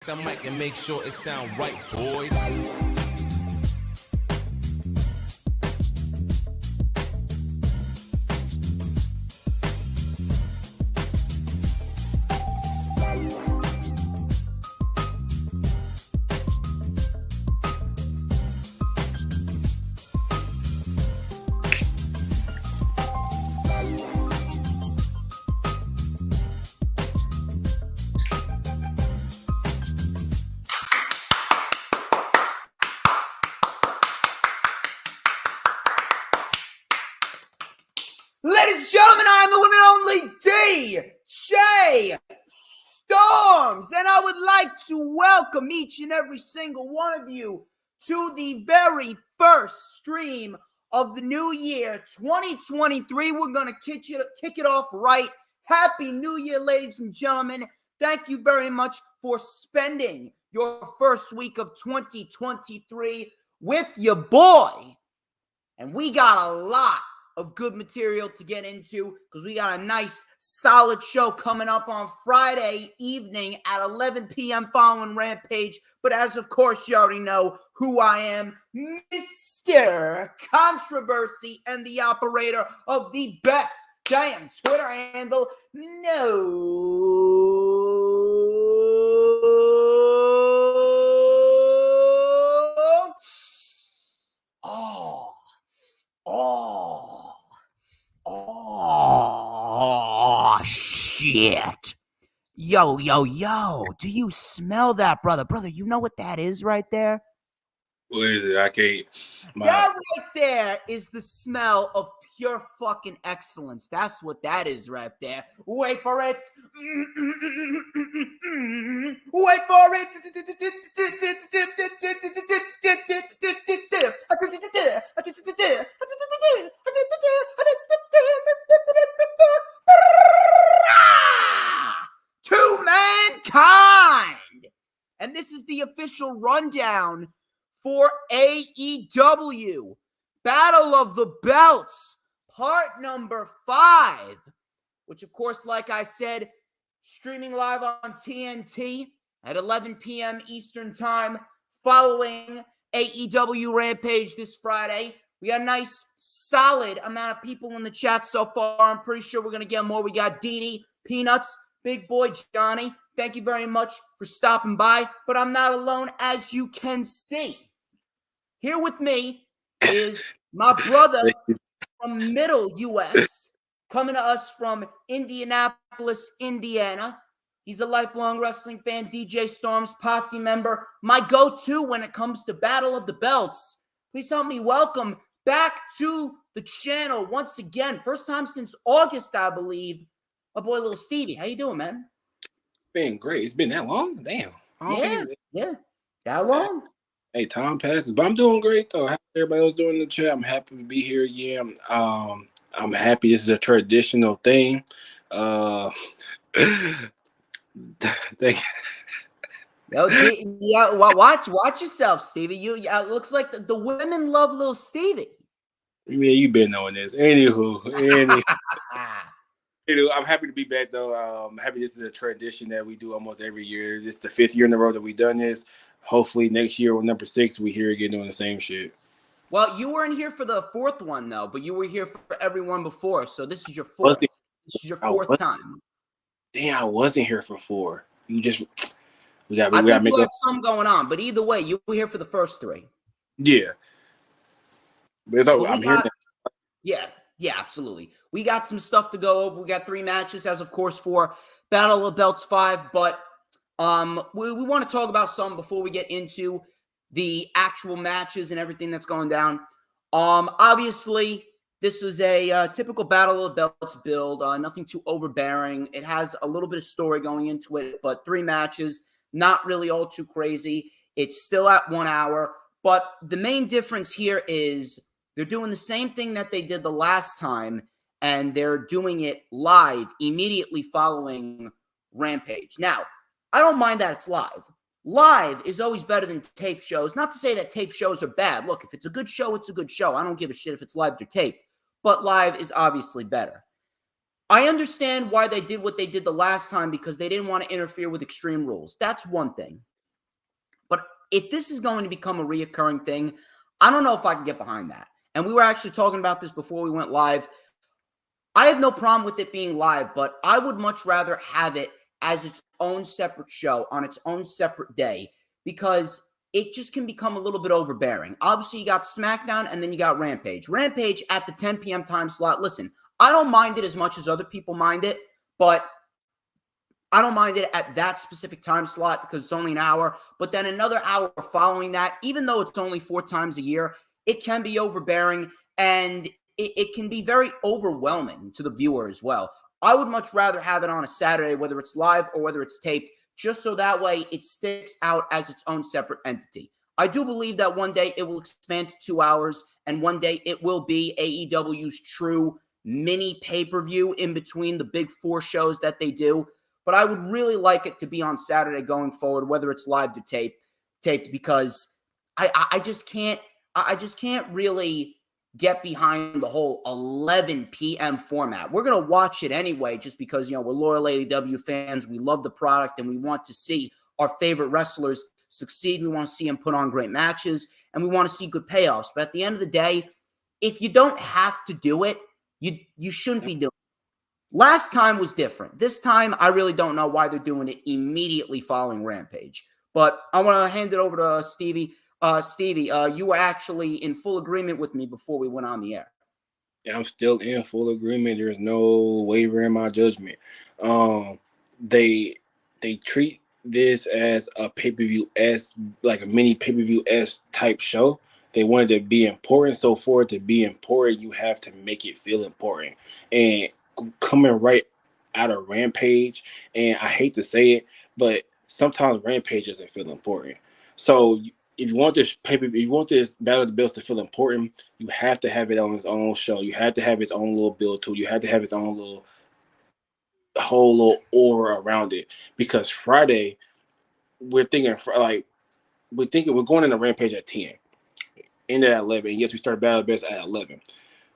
the mic and make sure it sound right, boys. Ladies and gentlemen, I'm the one and only DJ Storms, and I would like to welcome each and every single one of you to the very first stream of the new year, 2023. We're going to kick it off right. Happy New Year, ladies and gentlemen. Thank you very much for spending your first week of 2023 with your boy. And we got a lot of good material to get into because we got a nice solid show coming up on Friday evening at 11 p.m. following Rampage. But as of course you already know who I am, Mr. Controversy and the operator of the best damn Twitter handle. Oh, shit. Yo. Do you smell that, brother? Brother, you know what that is right there? What is it? I can't. That right there is the smell of pure fucking excellence. That's what that is right there. Wait for it. Wait for it. To mankind. And this is the official rundown for AEW Battle of the Belts, part number 5, which of course, like I said, streaming live on TNT at 11 p.m. Eastern Time following AEW Rampage this Friday. We got a nice, solid amount of people in the chat so far. I'm pretty sure we're going to get more. We got Dee, Peanuts, Big Boy Johnny. Thank you very much for stopping by. But I'm not alone, as you can see. Here with me is my brother from Middle U.S., coming to us from Indianapolis, Indiana. He's a lifelong wrestling fan, DJ Storms, posse member, my go-to when it comes to Battle of the Belts. Please help me welcome back to the channel once again. First time since August, I believe, my boy, little Stevie. How you doing, man? Been great. It's been that long? Damn. Yeah. That long? Hey, time passes, but I'm doing great though. How everybody else doing in the chat? I'm happy to be here again. I'm happy this is a traditional thing. Thank Yeah, watch yourself, Stevie. It looks like the women love little Stevie. Yeah, you've been knowing this. Anywho, I'm happy to be back though. I'm happy this is a tradition that we do almost every year. This is the 5th year in a row that we've done this. Hopefully next year, with number 6, we here again doing the same shit. Well, you weren't here for the 4th one though, but you were here for everyone before, so this is your 4th. This is your 4th time. Damn, I wasn't here for 4. We got to make up some going on, but either way, you were here for the first 3. Yeah, but I'm here. Yeah, absolutely. We got some stuff to go over. We got 3 matches, as of course for Battle of Belts 5, but we want to talk about some before we get into the actual matches and everything that's going down. Obviously, this was a typical Battle of the Belts build. Nothing too overbearing. It has a little bit of story going into it, but 3 matches, not really all too crazy. It's still at 1 hour, but the main difference here is they're doing the same thing that they did the last time, and they're doing it live immediately following Rampage. Now, I don't mind that it's live. Live is always better than tape shows. Not to say that tape shows are bad. Look, if it's a good show, it's a good show. I don't give a shit if it's live or taped. But live is obviously better. I understand why they did what they did the last time because they didn't want to interfere with Extreme Rules. That's one thing. if this is going to become a reoccurring thing, I don't know if I can get behind that. And we were actually talking about this before we went live. I have no problem with it being live, but I would much rather have it as its own separate show on its own separate day, because it just can become a little bit overbearing. Obviously, you got SmackDown and then you got Rampage. Rampage at the 10 p.m. time slot. Listen, I don't mind it as much as other people mind it, but I don't mind it at that specific time slot because it's only an hour. But then another hour following that, even though it's only 4 times a year, it can be overbearing and it can be very overwhelming to the viewer as well. I would much rather have it on a Saturday, whether it's live or whether it's taped, just so that way it sticks out as its own separate entity. I do believe that one day it will expand to 2 hours, and one day it will be AEW's true mini pay-per-view in between the big 4 shows that they do. But I would really like it to be on Saturday going forward, whether it's live or taped, because I just can't really get behind the whole 11 p.m. format. We're going to watch it anyway, just because, we're loyal AEW fans. We love the product and we want to see our favorite wrestlers succeed. We want to see them put on great matches and we want to see good payoffs. But at the end of the day, if you don't have to do it, you shouldn't be doing it. Last time was different. This time, I really don't know why they're doing it immediately following Rampage. But I want to hand it over to Stevie. Stevie, you were actually in full agreement with me before we went on the air. Yeah, I'm still in full agreement. There's no wavering in my judgment. They treat this as a pay-per-view s like a mini pay-per-view s type show. They wanted to be important, so for it to be important, you have to make it feel important. And coming right out of Rampage, and I hate to say it, but sometimes Rampage doesn't feel important. So if you want this if you want this Battle of the Belts to feel important, you have to have it on its own show. You have to have its own little build to it. You have to have its own whole little aura around it. Because Friday, we're thinking we're going into Rampage at 10, end at 11. Yes, we start Battle of the Belts at 11.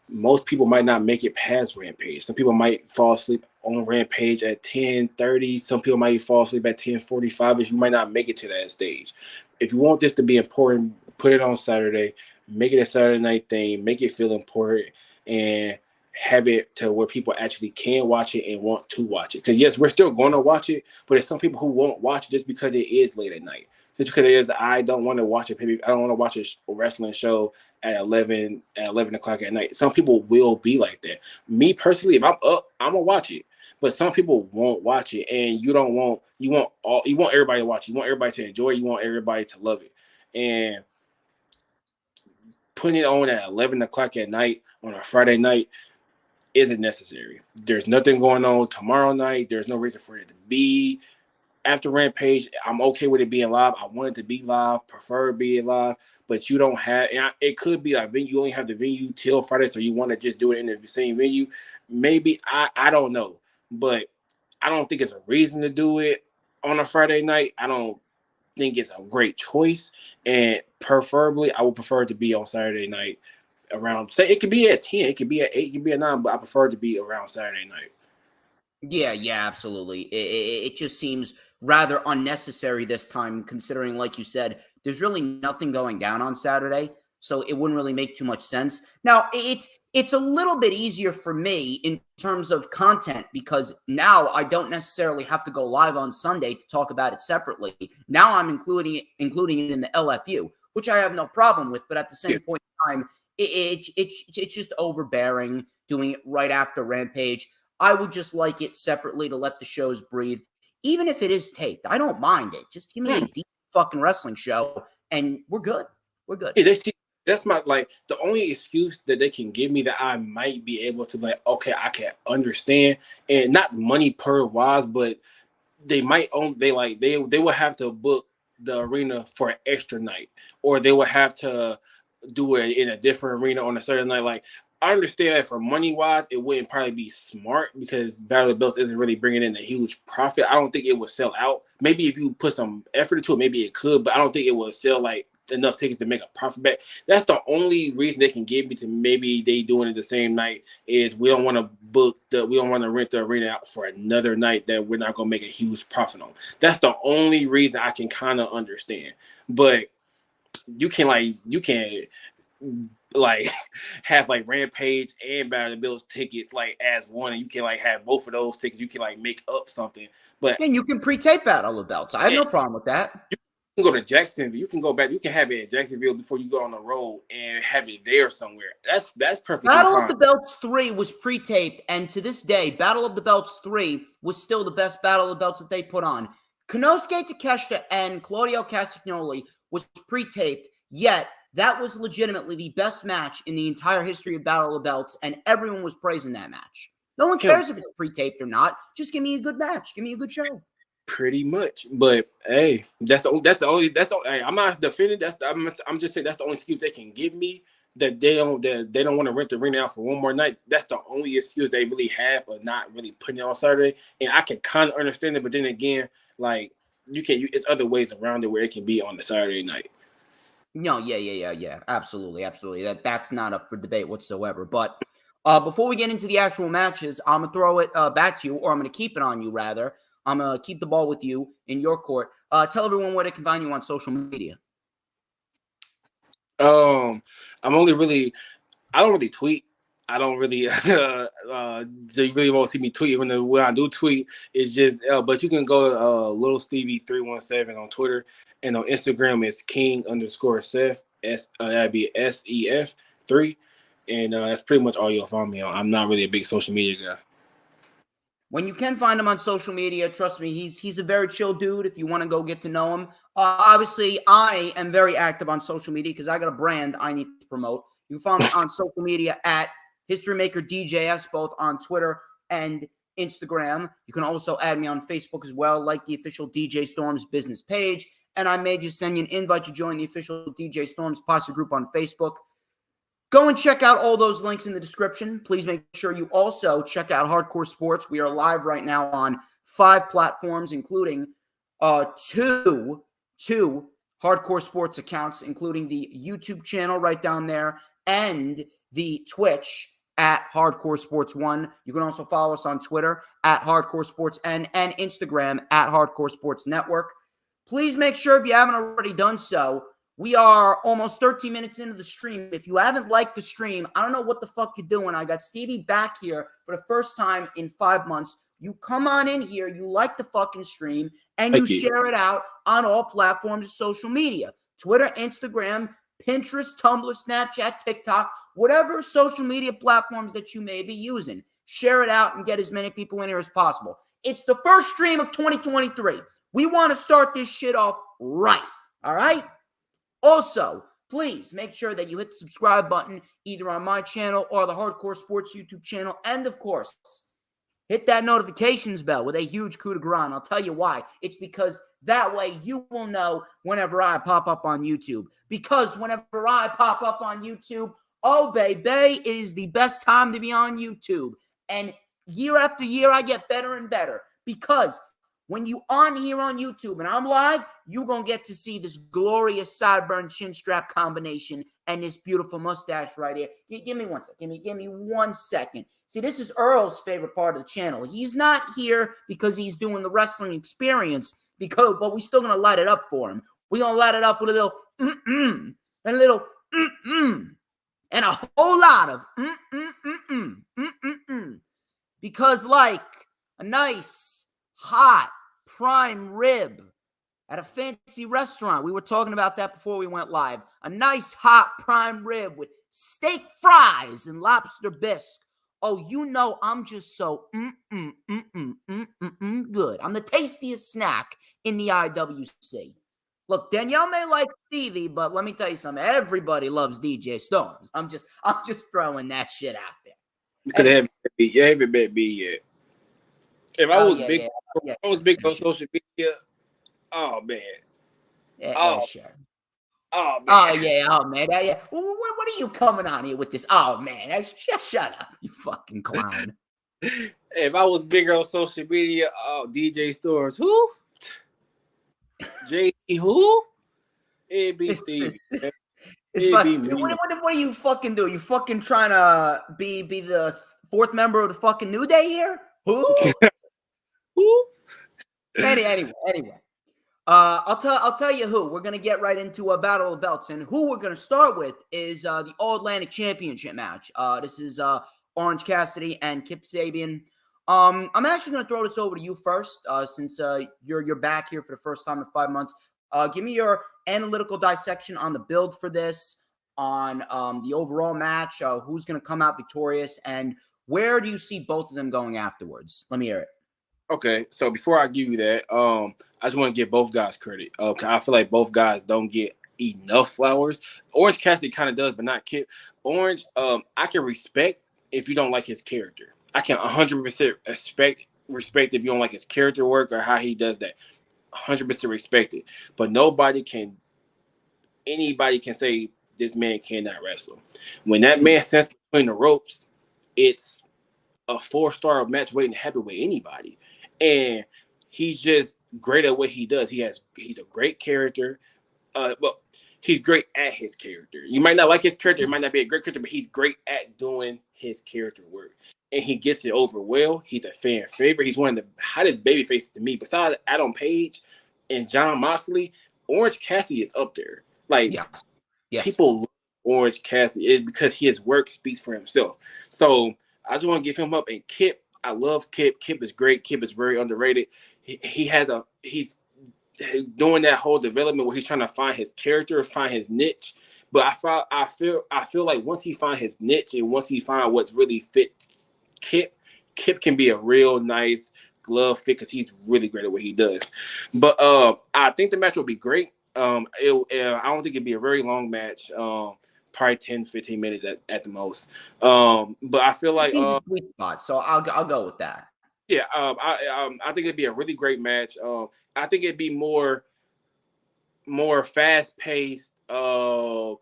Most people might not make it past Rampage. Some people might fall asleep on Rampage at 10:30. Some people might fall asleep at 10:45. You might not make it to that stage. If you want this to be important, put it on Saturday. Make it a Saturday night thing. Make it feel important and have it to where people actually can watch it and want to watch it. Because yes, we're still going to watch it, but there's some people who won't watch it just because it is late at night. Just because it is, I don't want to watch I don't want to watch a wrestling show at 11 o'clock at night. Some people will be like that. Me personally, if I'm up, I'm gonna watch it. But some people won't watch it, and you want everybody to watch it. You want everybody to enjoy it. You want everybody to love it. And putting it on at 11 o'clock at night on a Friday night isn't necessary. There's nothing going on tomorrow night. There's no reason for it to be. After Rampage, I'm okay with it being live. I want it to be live, prefer it being live, but you don't have, and it could be like you only have the venue till Friday, so you want to just do it in the same venue. Maybe, I don't know, but I don't think it's a reason to do it on a Friday night. I don't think it's a great choice, and preferably, I would prefer it to be on Saturday night around, say, it could be at 10, it could be at 8, it could be at 9, but I prefer it to be around Saturday night. Yeah, absolutely. It just seems rather unnecessary this time, considering, like you said, there's really nothing going down on Saturday, so it wouldn't really make too much sense. Now, it's a little bit easier for me in terms of content because now I don't necessarily have to go live on Sunday to talk about it separately. Now I'm including it in the LFU, which I have no problem with, but at the same point in time, it's just overbearing doing it right after Rampage. I would just like it separately to let the shows breathe. Even if it is taped, I don't mind it. Just give me a deep fucking wrestling show and we're good. We're good. Yeah, that's my, the only excuse that they can give me that I might be able to, okay, I can understand, and not money per wise, but they might they will have to book the arena for an extra night, or they will have to do it in a different arena on a certain night. I understand that for money wise, it wouldn't probably be smart because Battle of the Belts isn't really bringing in a huge profit. I don't think it would sell out. Maybe if you put some effort into it, maybe it could, but I don't think it would sell enough tickets to make a profit back. That's the only reason they can give me to maybe they doing it the same night is we don't want to rent the arena out for another night that we're not going to make a huge profit on. That's the only reason I can kind of understand. But you can like have like Rampage and Battle of the Belts tickets like as one, and you can like have both of those tickets. You can like make up something. But and you can pre-tape Battle of the Belts. I have no problem with that. You can go to Jacksonville. You can go back. You can have it in Jacksonville before you go on the road and have it there somewhere. That's perfectly Battle fine. of the Belts 3 was pre-taped, and to this day, Battle of the Belts 3 was still the best Battle of the Belts that they put on. Konosuke Takeshita and Claudio Castagnoli was pre-taped, yet that was legitimately the best match in the entire history of Battle of the Belts, and everyone was praising that match. No one cares if it's pre-taped or not. Just give me a good match. Give me a good show. Pretty much, but hey, that's the only. Hey, I'm not defending. I'm just saying that's the only excuse they can give me, that they don't want to rent the arena out for one more night. That's the only excuse they really have of not really putting it on Saturday. And I can kind of understand it, but then again, like it's other ways around it where it can be on the Saturday night. No, yeah, absolutely. That's not up for debate whatsoever. But before we get into the actual matches, I'm gonna throw it back to you, or I'm gonna keep it on you rather. I'm going to keep the ball with you in your court. Tell everyone where they can find you on social media. I don't really tweet. I don't really, so you really won't see me tweet. When I do tweet, it's just, but you can go to Little Stevie 317 on Twitter, and on Instagram it's King_Seth, that'd be SEF3. And that's pretty much all you'll find me on. I'm not really a big social media guy. When you can find him on social media, trust me, he's a very chill dude if you want to go get to know him. Obviously, I am very active on social media because I got a brand I need to promote. You can find me on social media at HistoryMakerDJS, both on Twitter and Instagram. You can also add me on Facebook as well, like the official DJ Storms business page. And I may just send you an invite to join the official DJ Storms Posse group on Facebook. Go and check out all those links in the description. Please make sure you also check out Hardcore Sports. We are live right now on 5 platforms, including two Hardcore Sports accounts, including the YouTube channel right down there and the Twitch at Hardcore Sports 1. You can also follow us on Twitter at Hardcore Sports N and Instagram at Hardcore Sports Network. Please make sure, if you haven't already done so, we are almost 13 minutes into the stream. If you haven't liked the stream, I don't know what the fuck you're doing. I got Stevie back here for the first time in 5 months. You come on in here, you like the fucking stream, and you share it out on all platforms of social media. Twitter, Instagram, Pinterest, Tumblr, Snapchat, TikTok, whatever social media platforms that you may be using. Share it out and get as many people in here as possible. It's the first stream of 2023. We want to start this shit off right, all right? Also, please make sure that you hit the subscribe button either on my channel or the Hardcore Sports YouTube channel. And, of course, hit that notifications bell with a huge coup de grace. I'll tell you why. It's because that way you will know whenever I pop up on YouTube. Because whenever I pop up on YouTube, oh, baby, it is the best time to be on YouTube. And year after year, I get better and better. Because when you on here on YouTube and I'm live, you're going to get to see this glorious sideburn chin strap combination and this beautiful mustache right here. Give me 1 second. Give me 1 second. See, this is Earl's favorite part of the channel. He's not here because he's doing the wrestling experience, but we're still going to light it up for him. We're going to light it up with a little and a little and a whole lot of because like a nice hot prime rib at a fancy restaurant. We were talking about that before we went live. A nice hot prime rib with steak fries and lobster bisque. Oh, you know I'm just so good. I'm the tastiest snack in the IWC. Look, Danielle may like Stevie, but let me tell you something. Everybody loves DJ Storms. I'm just throwing that shit out there. You haven't met me yet. If I was big, I was big on social media. Oh man. Yeah, sure. Oh man. Oh yeah. Oh man. Yeah. What are you coming on here with this? Oh man. Shut up, you fucking clown. If I was bigger on social media, DJ Storms, who? JD, who? It'd be Steve. It's fun. What are you fucking doing? You fucking trying to be the fourth member of the fucking New Day here? Who? Who? Anyway. I'll tell you who. We're gonna get right into a battle of belts, and who we're gonna start with is the All Atlantic Championship match. This is Orange Cassidy and Kip Sabian. I'm actually gonna throw this over to you first, since you're back here for the first time in 5 months. Give me your analytical dissection on the build for this, on the overall match, who's gonna come out victorious, and where do you see both of them going afterwards? Let me hear it. Okay, so before I give you that, I just want to give both guys credit. I feel like both guys don't get enough flowers. Orange Cassidy kind of does, but not Kip. Orange, I can respect if you don't like his character. I can 100% respect if you don't like his character work or how he does that. 100% respect it. But anybody can say this man cannot wrestle. When that man stands between the ropes, it's a 4-star match waiting to happen with anybody. And he's just great at what he does. He's a great character. Well, he's great at his character. You might not like his character, it might not be a great character, but he's great at doing his character work. And he gets it over well. He's a fan favorite. He's one of the hottest baby faces to me. Besides Adam Page and John Moxley, Orange Cassidy is up there. Like, yes. People love Orange Cassidy because his work speaks for himself. So I just want to give him up. And Kip, I love Kip. Kip is great. Kip is very underrated. He's doing that whole development where he's trying to find his character, find his niche. But I feel like once he find his niche and once he find what's really fits Kip can be a real nice glove fit because he's really great at what he does. But I think the match will be great. I don't think it'd be a very long match. Probably 10, 15 minutes at the most. But I feel like sweet spot, so I'll go with that. Yeah, I think it'd be a really great match. I think it'd be more fast paced, jaw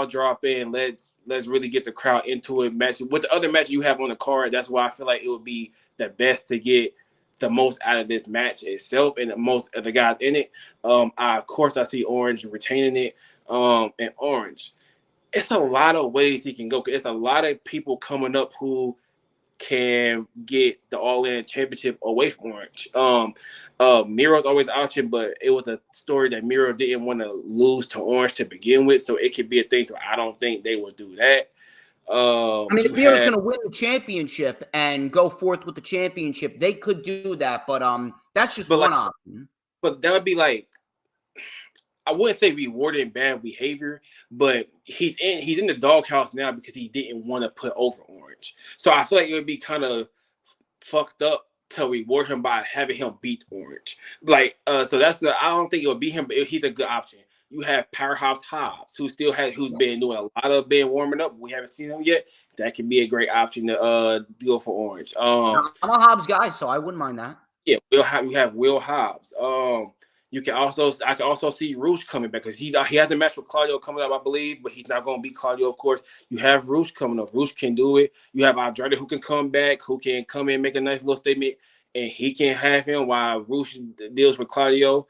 dropping. Let's really get the crowd into it. Match with the other match you have on the card. That's why I feel like it would be the best to get the most out of this match itself and the most of the guys in it. Of course I see Orange retaining it. And Orange, it's a lot of ways he can go. It's a lot of people coming up who can get the All-In Championship away from Orange. Miro's always option, but it was a story that Miro didn't want to lose to Orange to begin with, so it could be a thing. So I don't think they will do that. I mean, if Miro's going to win the championship and go forth with the championship, they could do that, but that's just one option. But that would be like, I wouldn't say rewarding bad behavior, but he's in the doghouse now because he didn't want to put over Orange. So I feel like it would be kind of fucked up to reward him by having him beat Orange. Like, so I don't think it would be him, but he's a good option. You have Powerhouse Hobbs, who's been doing a lot of warming up. We haven't seen him yet. That could be a great option to deal for Orange. I'm a Hobbs guy, so I wouldn't mind that. Yeah, you have Will Hobbs. I can also see Roosh coming back because he has a match with Claudio coming up, I believe, but he's not going to beat Claudio, of course. You have Roosh coming up. Roosh can do it. You have Andrade who can come back, who can come in, make a nice little statement, and he can have him while Roosh deals with Claudio.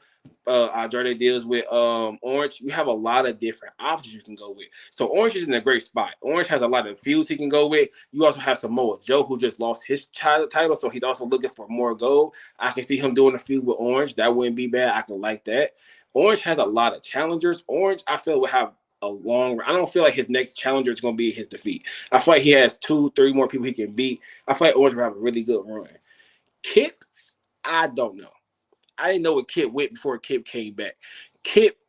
Andrade deals with Orange. You have a lot of different options you can go with. So Orange is in a great spot. Orange has a lot of feuds he can go with. You also have Samoa Joe, who just lost his title, so he's also looking for more gold. I can see him doing a feud with Orange. That wouldn't be bad. I can like that. Orange has a lot of challengers. Orange, I feel, will have a long run. I don't feel like his next challenger is going to be his defeat. I feel like he has 2-3 more people he can beat. I feel like Orange will have a really good run. Kip, I don't know. I didn't know what Kip went before Kip came back. Kip,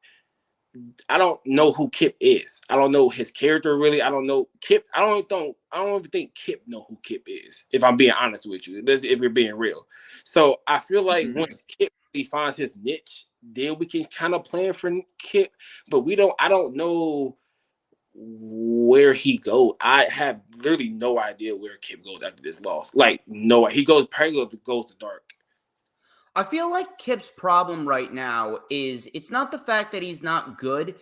I don't know who Kip is. I don't know his character really. I don't know Kip. I don't even think Kip know who Kip is. If I'm being honest with you, if you're being real. So I feel like once Kip really finds his niche, then we can kind of plan for Kip. But I don't know where he goes. I have literally no idea where Kip goes after this loss. Like no, he goes to dark. I feel like Kip's problem right now is it's not the fact that he's not good.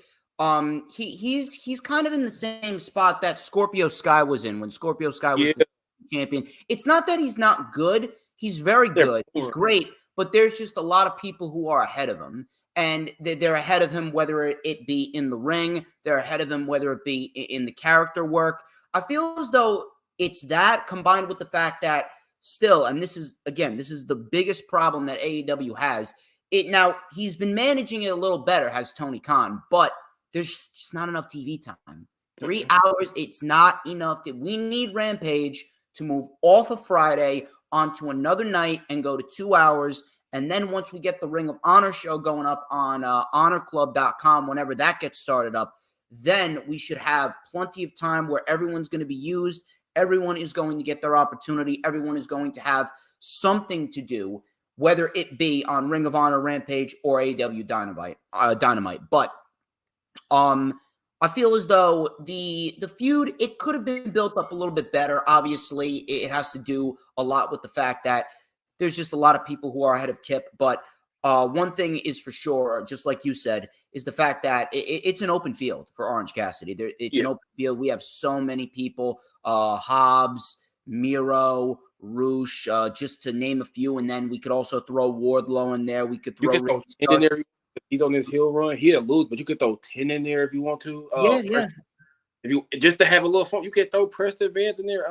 He's kind of in the same spot that Scorpio Sky was in when Scorpio Sky was the champion. It's not that he's not good. He's very good. He's great, but there's just a lot of people who are ahead of him. And they're ahead of him, whether it be in the ring, they're ahead of him, whether it be in the character work. I feel as though it's that combined with the fact that still, and this is the biggest problem that AEW has, Now he's been managing it a little better, has Tony Khan, but there's just not enough TV time. 3 hours, it's not enough. We need Rampage to move off of Friday onto another night and go to 2 hours. And then once we get the Ring of Honor show going up on honorclub.com, whenever that gets started up, then we should have plenty of time where everyone's going to be used. Everyone is going to get their opportunity. Everyone is going to have something to do, whether it be on Ring of Honor, Rampage, or AEW Dynamite. But I feel as though the feud, it could have been built up a little bit better. Obviously, it has to do a lot with the fact that there's just a lot of people who are ahead of Kip. But one thing is for sure, just like you said, is the fact that it's an open field for Orange Cassidy. It's an open field. We have so many people, Hobbs, Miro, Roosh, just to name a few. And then we could also throw Wardlow in there. We could throw in there. He's on his heel run. He'll lose, but you could throw 10 in there if you want to. Yeah. If you just to have a little fun, you could throw Preston Vance in there.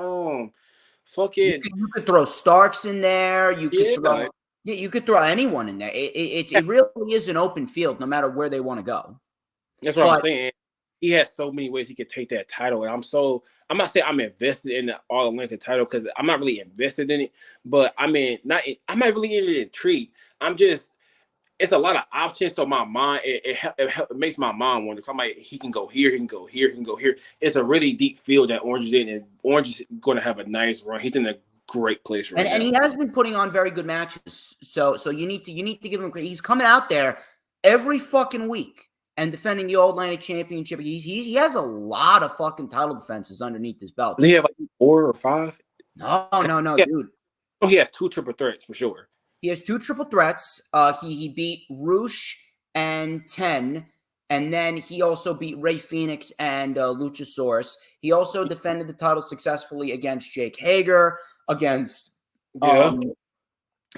Fucking. You could throw Starks in there. You could throw anyone in there. It really is an open field, no matter where they want to go. That's what I'm saying. He has so many ways he could take that title, and I'm not saying I'm invested in the All Atlantic title because I'm not really invested in it, but I'm not really intrigued. It's a lot of options, so my mind it makes my mind wonder. I'm like, he can go here, he can go here, he can go here. It's a really deep field that Orange is in, and Orange is going to have a nice run. He's in a great place right now, and he has been putting on very good matches. So you need to give him credit. He's coming out there every fucking week and defending the All Atlantic Championship. He has a lot of fucking title defenses underneath his belt. Does he have like 4 or 5? No, dude. Oh, he has 2 triple threats for sure. He has 2 triple threats. He beat Roosh and 10, and then he also beat Rey Fenix and Luchasaurus. He also defended the title successfully against Jake Hager.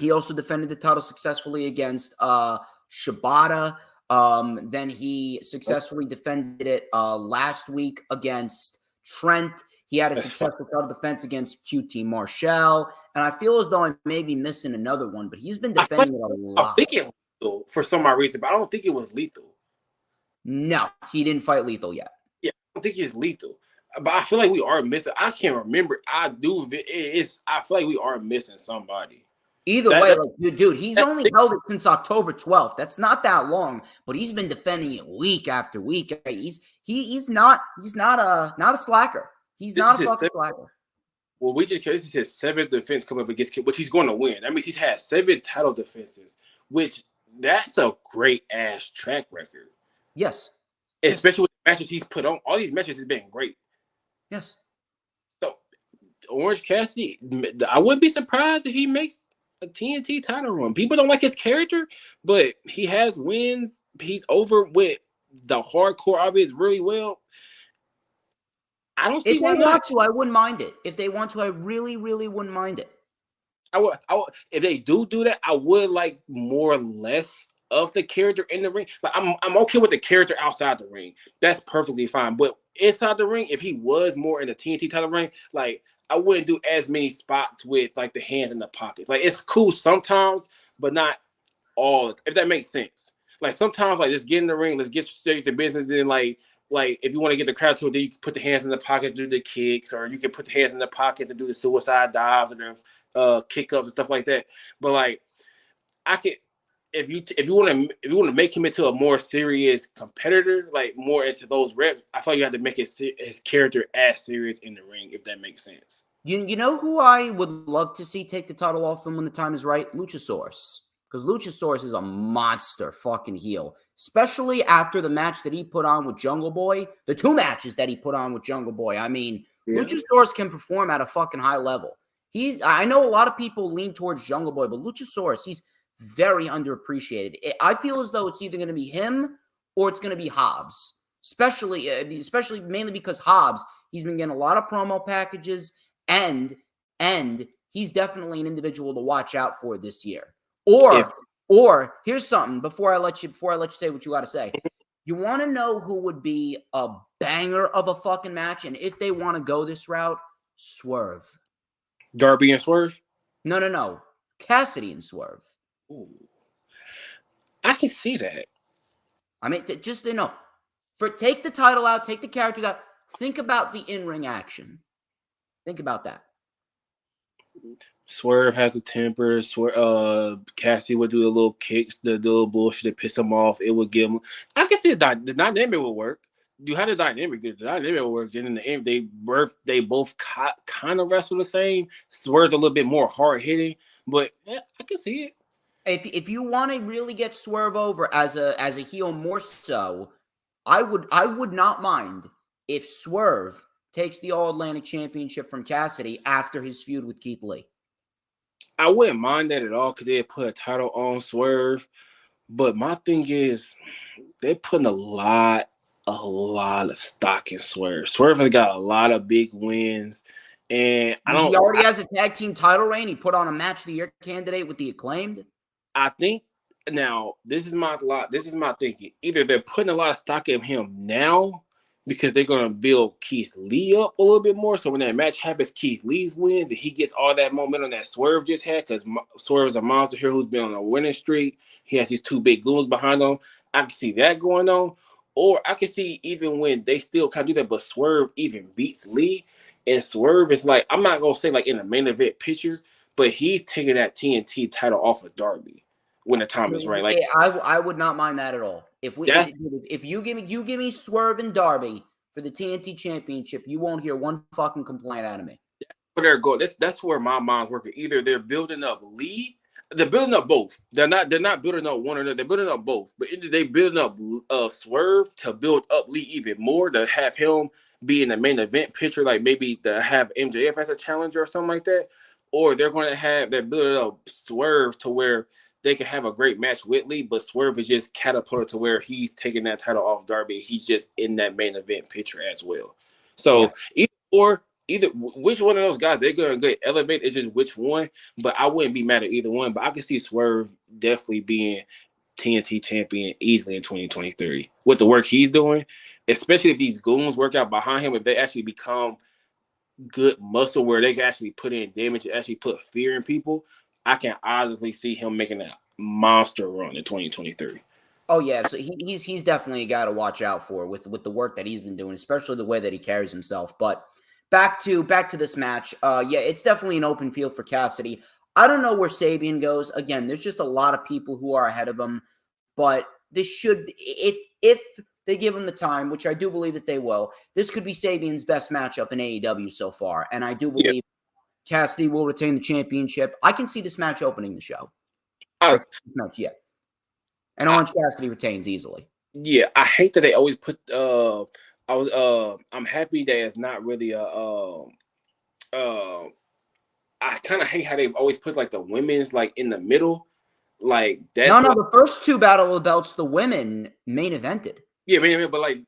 He also defended the title successfully against Shibata. Then he successfully defended it last week against Trent. He had a successful title defense against QT Marshall. And I feel as though I may be missing another one, but he's been defending it a lot. I think it was lethal for some odd reason, but I don't think it was lethal. No, he didn't fight lethal yet. Yeah, I don't think it's lethal. But I feel like we are missing. I can't remember. I feel like we are missing somebody. Either way, dude, he's only held it since October 12th. That's not that long, but he's been defending it week after week. He's not a slacker. He's not a fucking slacker. Well, this is his 7th defense coming up against Kip, which he's going to win. That means he's had 7 title defenses, which that's a great ass track record. Yes. Especially with the matches he's put on. All these matches has been great. Yes. So, Orange Cassidy, I wouldn't be surprised if he makes a TNT title run. People don't like his character, but he has wins. He's over with the hardcore of it really well. I don't see if they want to, I wouldn't mind it. If they want to, I really, really wouldn't mind it. I would, if they do that, I would like more or less of the character in the ring. Like I'm okay with the character outside the ring. That's perfectly fine. But inside the ring, if he was more in the TNT title ring, like I wouldn't do as many spots with like the hands in the pocket. Like it's cool sometimes, but not all. If that makes sense. Like sometimes, like just get in the ring, let's get straight to business. Then like if you want to get the crowd to it, then you can put the hands in the pocket, do the kicks, or you can put the hands in the pockets and do the suicide dives or the kick ups and stuff like that. But like I could. If you want to make him into a more serious competitor, like more into those reps, I thought you had to make his character as serious in the ring, if that makes sense. You know who I would love to see take the title off him when the time is right? Luchasaurus. Because Luchasaurus is a monster fucking heel. Especially after the match that he put on with Jungle Boy. The 2 matches that he put on with Jungle Boy. I mean, Luchasaurus can perform at a fucking high level. I know a lot of people lean towards Jungle Boy, but Luchasaurus, he's very underappreciated. I feel as though it's either going to be him or it's going to be Hobbs, especially mainly because Hobbs, he's been getting a lot of promo packages and he's definitely an individual to watch out for this year. Or here's something before I let you say what you got to say. You want to know who would be a banger of a fucking match, and if they want to go this route, Swerve. Darby and Swerve? No. Cassidy and Swerve. Ooh. can see that. I mean, just, take the title out, take the characters out. Think about the in-ring action. Think about that. Swerve has a temper. Cassie would do the little kicks, the little bullshit to piss him off. It would give him. I can see the dynamic will work. You had the dynamic. The dynamic will work. And in the end, they both kind of wrestle the same. Swerve's a little bit more hard hitting, but yeah, I can see it. If you want to really get Swerve over as a heel more so, I would not mind if Swerve takes the All Atlantic Championship from Cassidy after his feud with Keith Lee. I wouldn't mind that at all because they put a title on Swerve. But my thing is, they're putting a lot of stock in Swerve. Swerve has got a lot of big wins. And He already has a tag team title reign. He put on a match of the year candidate with the Acclaimed. I think now this is my thinking. Either they're putting a lot of stock in him now because they're gonna build Keith Lee up a little bit more. So when that match happens, Keith Lee wins and he gets all that momentum that Swerve just had because Swerve is a monster here who's been on a winning streak. He has these two big goons behind him. I can see that going on. Or I can see even when they still kind of do that, but Swerve even beats Lee. And Swerve is like, I'm not gonna say like in the main event picture, but he's taking that TNT title off of Darby when the time is right. Like I would not mind that at all. If you give me Swerve and Darby for the TNT Championship, you won't hear one fucking complaint out of me. Where they're going. That's where my mind's working. Either they're building up Lee, they're building up both. They're not building up one or another. They're building up both. But either they building up Swerve to build up Lee even more to have him be in the main event picture, like maybe to have MJF as a challenger or something like that, or they're going to have they're building up Swerve to where they can have a great match with Lee, but Swerve is just catapulted to where he's taking that title off Darby. He's just in that main event picture as well. So either which one of those guys they're going to get elevated is just which one. But I wouldn't be mad at either one. But I can see Swerve definitely being TNT champion easily in 2023 with the work he's doing, especially if these goons work out behind him. If they actually become good muscle where they can actually put in damage and actually put fear in people, I can honestly see him making a monster run in 2023. Oh yeah, so he's definitely a guy to watch out for with the work that he's been doing, especially the way that he carries himself. But back to this match, it's definitely an open field for Cassidy. I don't know where Sabian goes. Again, there's just a lot of people who are ahead of him, but this should, if they give him the time, which I do believe that they will, this could be Sabian's best matchup in AEW so far, and I do believe Cassidy will retain the championship. I can see this match opening the show. And Orange Cassidy retains easily. Yeah, I hate that they always put. I'm happy that it's not really I kind of hate how they always put like the women's like in the middle, like that. No, the first two Battle of the Belts, the women main evented. Yeah, man, but like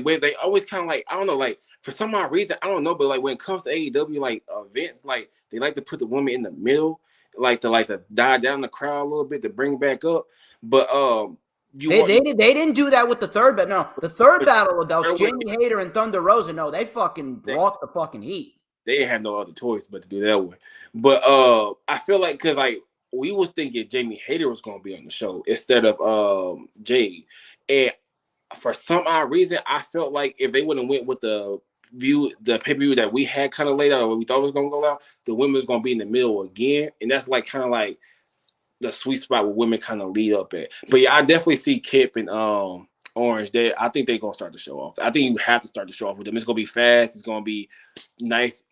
when they always kind of like, I don't know, like for some odd reason, I don't know, but like when it comes to AEW like events, like they like to put the women in the middle, like to die down the crowd a little bit to bring back up. But they didn't do that with the third, but no, the third Battle of the Belts, Jamie Hayter and Thunder Rosa, no, they fucking brought the fucking heat. They didn't have no other choice but to do that one. But I feel like because like we was thinking Jamie Hayter was gonna be on the show instead of Jade, and for some odd reason, I felt like if they wouldn't went with the pay-per-view that we had kind of laid out, or we thought was gonna go out, the women was gonna be in the middle again, and that's like kind of like the sweet spot where women kind of lead up at. But yeah, I definitely see Kip and Orange. I think they're gonna start the show off. I think you have to start the show off with them. It's gonna be fast. It's gonna be nice,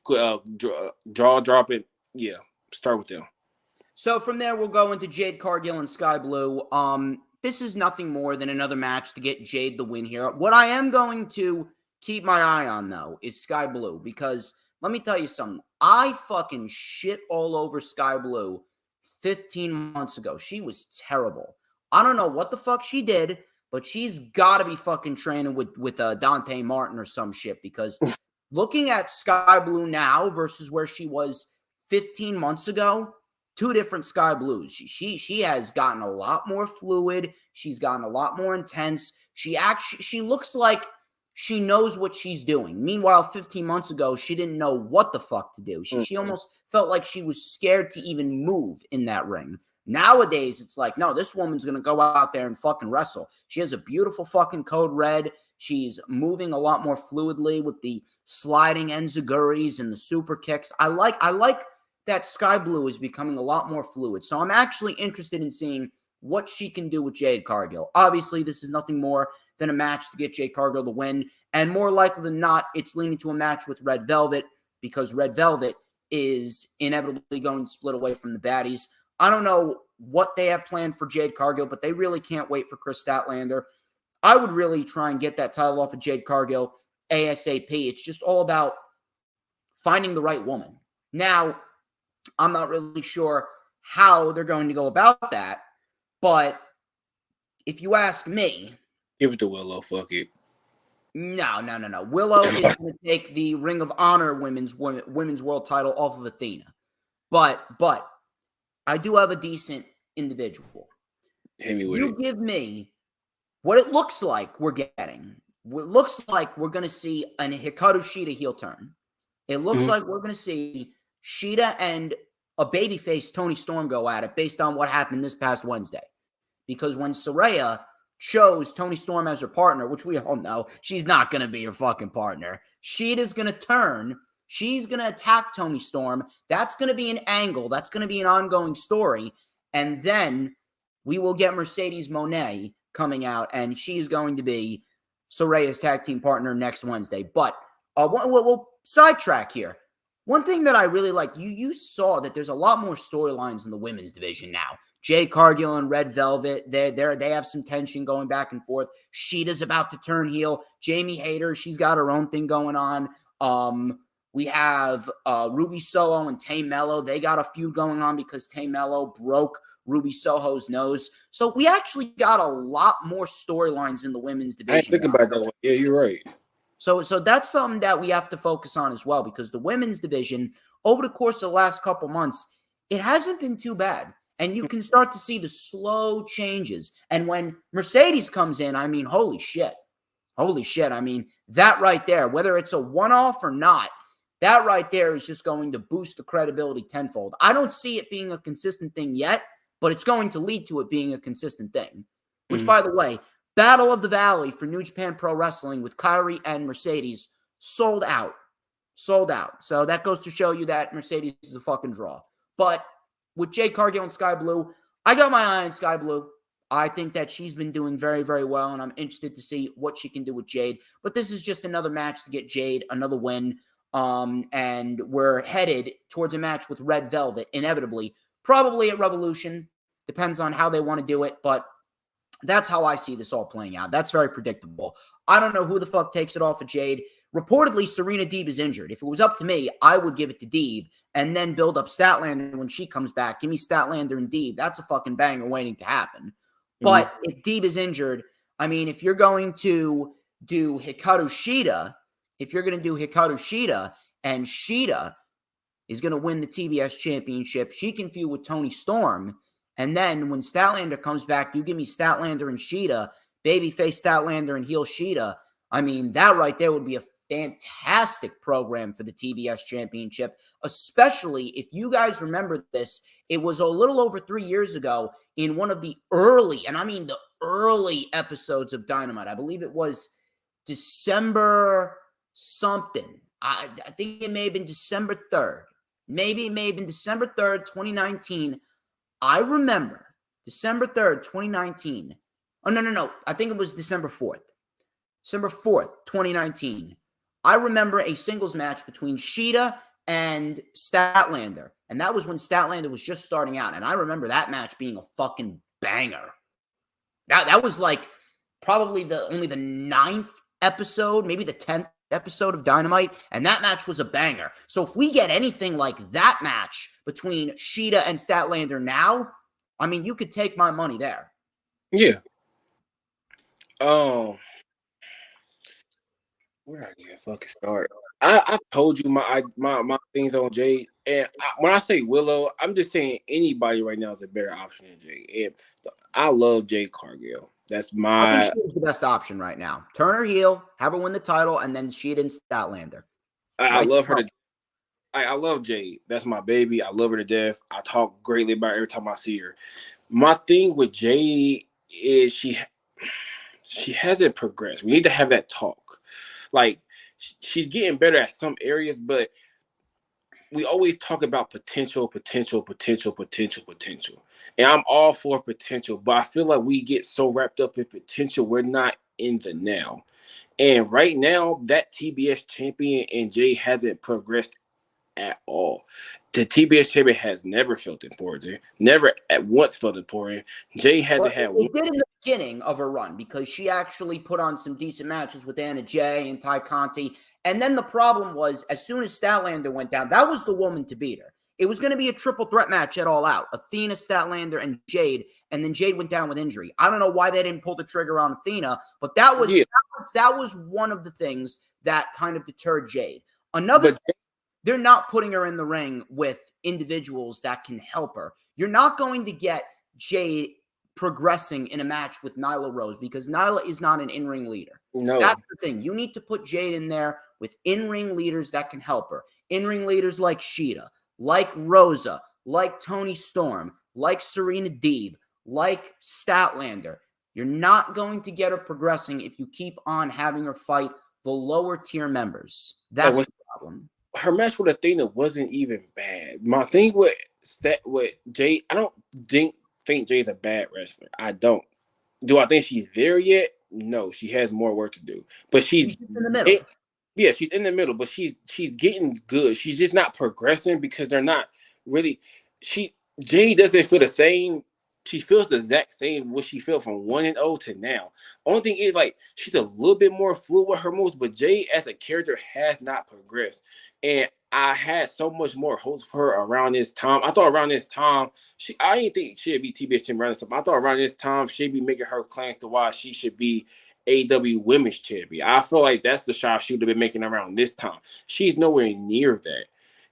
draw dropping. Yeah, start with them. So from there, we'll go into Jade Cargill and Sky Blue. This is nothing more than another match to get Jade the win here. What I am going to keep my eye on, though, is Sky Blue, because let me tell you something. I fucking shit all over Sky Blue 15 months ago. She was terrible. I don't know what the fuck she did, but she's got to be fucking training with Dante Martin or some shit, because looking at Sky Blue now versus where she was 15 months ago, two different Sky Blues. She has gotten a lot more fluid. She's gotten a lot more intense. She looks like she knows what she's doing. Meanwhile, 15 months ago, she didn't know what the fuck to do. She almost felt like she was scared to even move in that ring. Nowadays, it's like, no, this woman's going to go out there and fucking wrestle. She has a beautiful fucking code red. She's moving a lot more fluidly with the sliding enziguris and the super kicks. I like that Sky Blue is becoming a lot more fluid. So I'm actually interested in seeing what she can do with Jade Cargill. Obviously, this is nothing more than a match to get Jade Cargill the win. And more likely than not, it's leaning to a match with Red Velvet because Red Velvet is inevitably going to split away from the baddies. I don't know what they have planned for Jade Cargill, but they really can't wait for Chris Statlander. I would really try and get that title off of Jade Cargill ASAP. It's just all about finding the right woman. Now, I'm not really sure how they're going to go about that, but if you ask me, give it to Willow. Fuck it. No. Willow is going to take the Ring of Honor women's world title off of Athena. But I do have a decent individual. You give me what it looks like we're getting. What looks like we're going to see an Hikaru Shida heel turn. It looks like we're going to see Shida and a babyface Toni Storm go at it based on what happened this past Wednesday. Because when Saraya chose Toni Storm as her partner, which we all know she's not going to be her fucking partner, Shida's going to turn. She's going to attack Toni Storm. That's going to be an angle. That's going to be an ongoing story. And then we will get Mercedes Moné coming out, and she's going to be Saraya's tag team partner next Wednesday. But we'll sidetrack here. One thing that I really like, you saw that there's a lot more storylines in the women's division now. Jade Cargill and Red Velvet, they have some tension going back and forth. Shida's about to turn heel. Jamie Hayter, she's got her own thing going on. We have Ruby Soho and Tay Mello. They got a feud going on because Tay Mello broke Ruby Soho's nose. So we actually got a lot more storylines in the women's division. I ain't thinking about that one. Yeah, you're right. So that's something that we have to focus on as well, because the women's division, over the course of the last couple months, it hasn't been too bad. And you can start to see the slow changes. And when Mercedes comes in, I mean, holy shit. Holy shit. I mean, that right there, whether it's a one-off or not, that right there is just going to boost the credibility tenfold. I don't see it being a consistent thing yet, but it's going to lead to it being a consistent thing. Which, by the way, Battle of the Valley for New Japan Pro Wrestling with Kairi and Mercedes sold out. Sold out. So that goes to show you that Mercedes is a fucking draw. But with Jade Cargill and Sky Blue, I got my eye on Sky Blue. I think that she's been doing very, very well, and I'm interested to see what she can do with Jade. But this is just another match to get Jade another win. And we're headed towards a match with Red Velvet, inevitably. Probably at Revolution. Depends on how they want to do it, but that's how I see this all playing out. That's very predictable. I don't know who the fuck takes it off of Jade. Reportedly, Serena Deeb is injured. If it was up to me, I would give it to Deeb and then build up Statlander when she comes back. Give me Statlander and Deeb. That's a fucking banger waiting to happen. But if Deeb is injured, I mean, if you're going to do Hikaru Shida, and Shida is going to win the TBS championship, she can feud with Toni Storm. And then when Statlander comes back, you give me Statlander and Shida, babyface Statlander and heel Shida. I mean, that right there would be a fantastic program for the TBS championship, especially if you guys remember this. It was a little over 3 years ago in one of the early, and I mean the early episodes of Dynamite. I believe it was December something. I think it may have been December 3rd. Maybe it may have been December 3rd, 2019. I remember December 3rd, 2019. Oh, no. I think it was December 4th. December 4th, 2019. I remember a singles match between Shida and Statlander. And that was when Statlander was just starting out. And I remember that match being a fucking banger. That was like probably only the 9th episode, maybe the 10th episode of Dynamite, and that match was a banger. So if we get anything like that match between Shida and Statlander now, I mean, you could take my money there. Yeah. Where did I get a fucking start? I told you my things on Jade, and when I say Willow, I'm just saying anybody right now is a better option than Jade. And I love Jade Cargill. That's I think she's the best option right now. Turn her heel, have her win the title, and then Shida and Statlander. I love her. I love Jade. That's my baby. I love her to death. I talk greatly about her every time I see her. My thing with Jade is she hasn't progressed. We need to have that talk. Like she's getting better at some areas, but we always talk about potential. And I'm all for potential, but I feel like we get so wrapped up in potential, we're not in the now. And right now, that TBS champion and Jay hasn't progressed at all. The TBS champion has never felt important, never at once felt important. Jay Well, hasn't had it did in the beginning of her run because she actually put on some decent matches with Anna Jay and Ty Conti. And then the problem was, as soon as Statlander went down, that was the woman to beat her. It was going to be a triple threat match at All Out. Athena, Statlander, and Jade. And then Jade went down with injury. I don't know why they didn't pull the trigger on Athena, but that was one of the things that kind of deterred Jade. Another thing, they're not putting her in the ring with individuals that can help her. You're not going to get Jade progressing in a match with Nyla Rose because Nyla is not an in-ring leader. No. That's the thing. You need to put Jade in there with in-ring leaders that can help her. In-ring leaders like Sheeta, like Rosa, like Toni Storm, like Serena Deeb, like Statlander. You're not going to get her progressing if you keep on having her fight the lower tier members. That's the problem. Her match with Athena wasn't even bad. My thing with Jade, I don't think Jay's a bad wrestler. I don't. Do I think she's there yet? No, she has more work to do. But she's in the middle. Yeah, she's in the middle, but she's getting good. She's just not progressing because they're not really. Jade doesn't feel the same. She feels the exact same what she felt from 1-0 to now. Only thing is, like, she's a little bit more fluid with her moves, but Jade as a character has not progressed. And I had so much more hopes for her around this time. I thought around this time, I didn't think she'd be TBS champion around this time. I thought around this time she'd be making her claims to why she should be AEW Women's Champion. I feel like that's the shot she would have been making around this time. She's nowhere near that.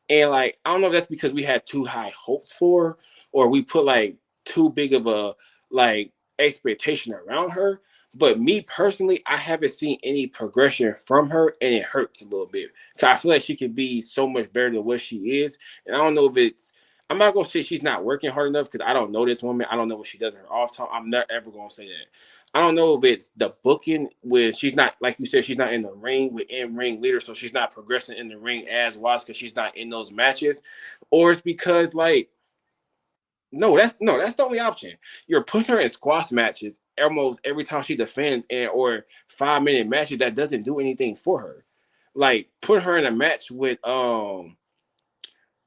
And, like, I don't know if that's because we had too high hopes for her or we put, like, too big of a, like, expectation around her. But me personally, I haven't seen any progression from her, and it hurts a little bit. So I feel like she could be so much better than what she is. And I don't know if I'm not going to say she's not working hard enough because I don't know this woman. I don't know what she does in her off time. I'm not ever going to say that. I don't know if it's the booking when she's not, like you said, she's not in the ring with in-ring leaders, so she's not progressing in the ring as wise because she's not in those matches. Or it's because, like, No, that's the only option. You're putting her in squash matches almost every time she defends or 5-minute matches that doesn't do anything for her. Like, put her in a match with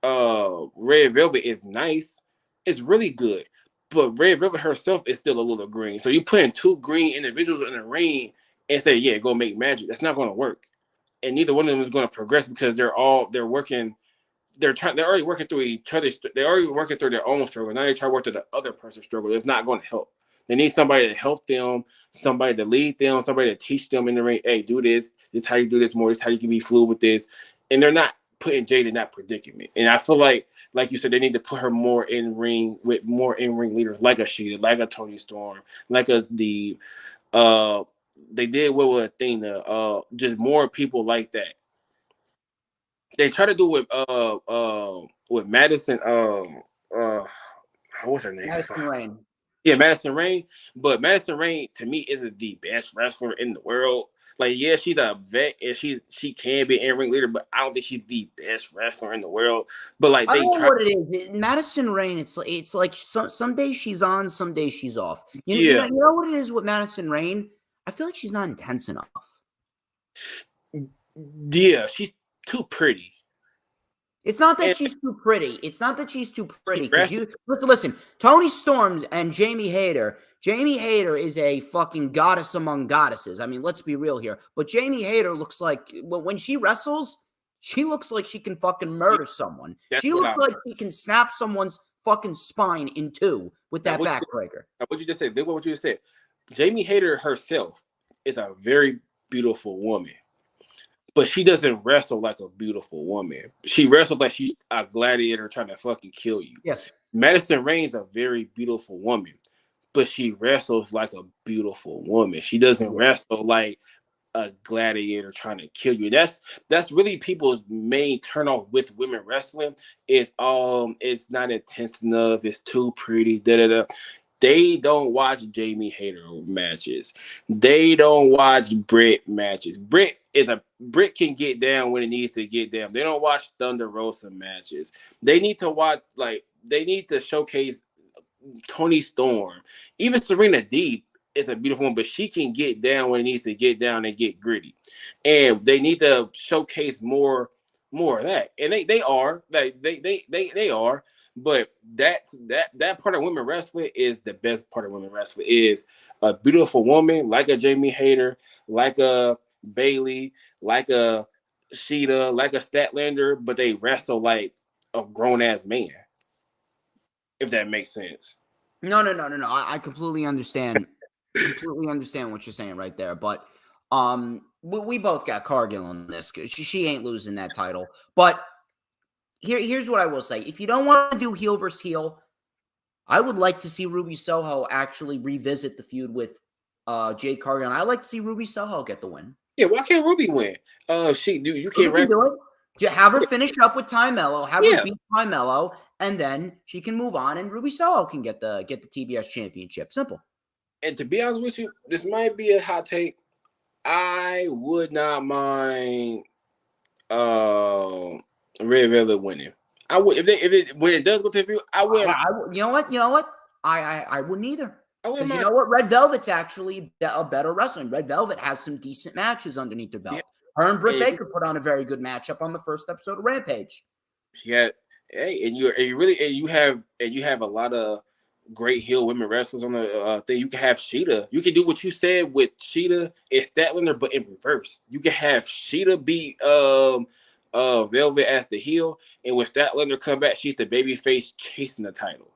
Red Velvet is nice. It's really good. But Red Velvet herself is still a little green. So you putting 2 green individuals in the ring and say, yeah, go make magic. That's not gonna work. And neither one of them is gonna progress because they're already working through each other. They're already working through their own struggle. Now they try to work through the other person's struggle. It's not going to help. They need somebody to help them, somebody to lead them, somebody to teach them in the ring. Hey, do this. This is how you do this more. This is how you can be fluid with this. And they're not putting Jade in that predicament. And I feel like you said, they need to put her more in ring with more in-ring leaders like a Sheeta, like a Toni Storm, like a Deeb. They did what with Athena. Just more people like that. They try to do with Madison. What's her name? Madison Rayne. Yeah, Madison Rayne. But Madison Rayne to me isn't the best wrestler in the world. Like, yeah, she's a vet and she can be an in-ring leader, but I don't think she's the best wrestler in the world. But like, I don't know what it is. Madison Rayne, it's like some days she's on, some days she's off. You know what it is with Madison Rayne? I feel like she's not intense enough. Yeah, she's too pretty. It's not that she's too pretty. It's not that she's too pretty. Listen. Toni Storm and Jamie Hayter. Jamie Hayter is a fucking goddess among goddesses. I mean, let's be real here. But Jamie Hayter looks like when she wrestles, she looks like she can fucking murder someone. She looks like she can snap someone's fucking spine in two with that backbreaker. What you just said? What you just said? Jamie Hayter herself is a very beautiful woman. But she doesn't wrestle like a beautiful woman. She wrestles like she's a gladiator trying to fucking kill you. Yes. Madison Rayne's a very beautiful woman, but she wrestles like a beautiful woman. She doesn't wrestle like a gladiator trying to kill you. That's really people's main turn off with women wrestling. It's not intense enough. It's too pretty. Da da da. They don't watch Jamie Hayter matches. They don't watch Britt matches. Britt can get down when it needs to get down. They don't watch Thunder Rosa matches. They need to watch they need to showcase Toni Storm. Even Serena Deeb is a beautiful one, but she can get down when it needs to get down and get gritty. And they need to showcase more of that. And they are. They are. But that part of women wrestling is the best part of women wrestling, is a beautiful woman like a Jamie Hayter, like a Bailey, like a Sheeta, like a Statlander, but they wrestle like a grown ass man. If that makes sense. No. I completely understand. Completely understand what you're saying right there. But we both got Cargill on this. She ain't losing that title. But here's what I will say. If you don't want to do heel versus heel, I would like to see Ruby Soho actually revisit the feud with Jade Cargill. And I like to see Ruby Soho get the win. Yeah, why can't Ruby win? You can't do it. Have her finish up with Ty Mello, have her beat Ty Mello, and then she can move on, and Ruby Soho can get the TBS championship. Simple. And to be honest with you, this might be a hot take. I would not mind Red Velvet winning. I would when it does go to the field, I would. You know what? I wouldn't either. Because you know what? Red Velvet's actually a better wrestler. Red Velvet has some decent matches underneath their belt. Yeah. Her and Britt Baker put on a very good matchup on the first episode of Rampage. Yeah, hey, and you have a lot of great heel women wrestlers on the thing. You can have Sheeta. You can do what you said with Sheeta and Statlander, but in reverse. You can have Sheeta beat Velvet as the heel, and when Statlander come back, she's the baby face chasing the title.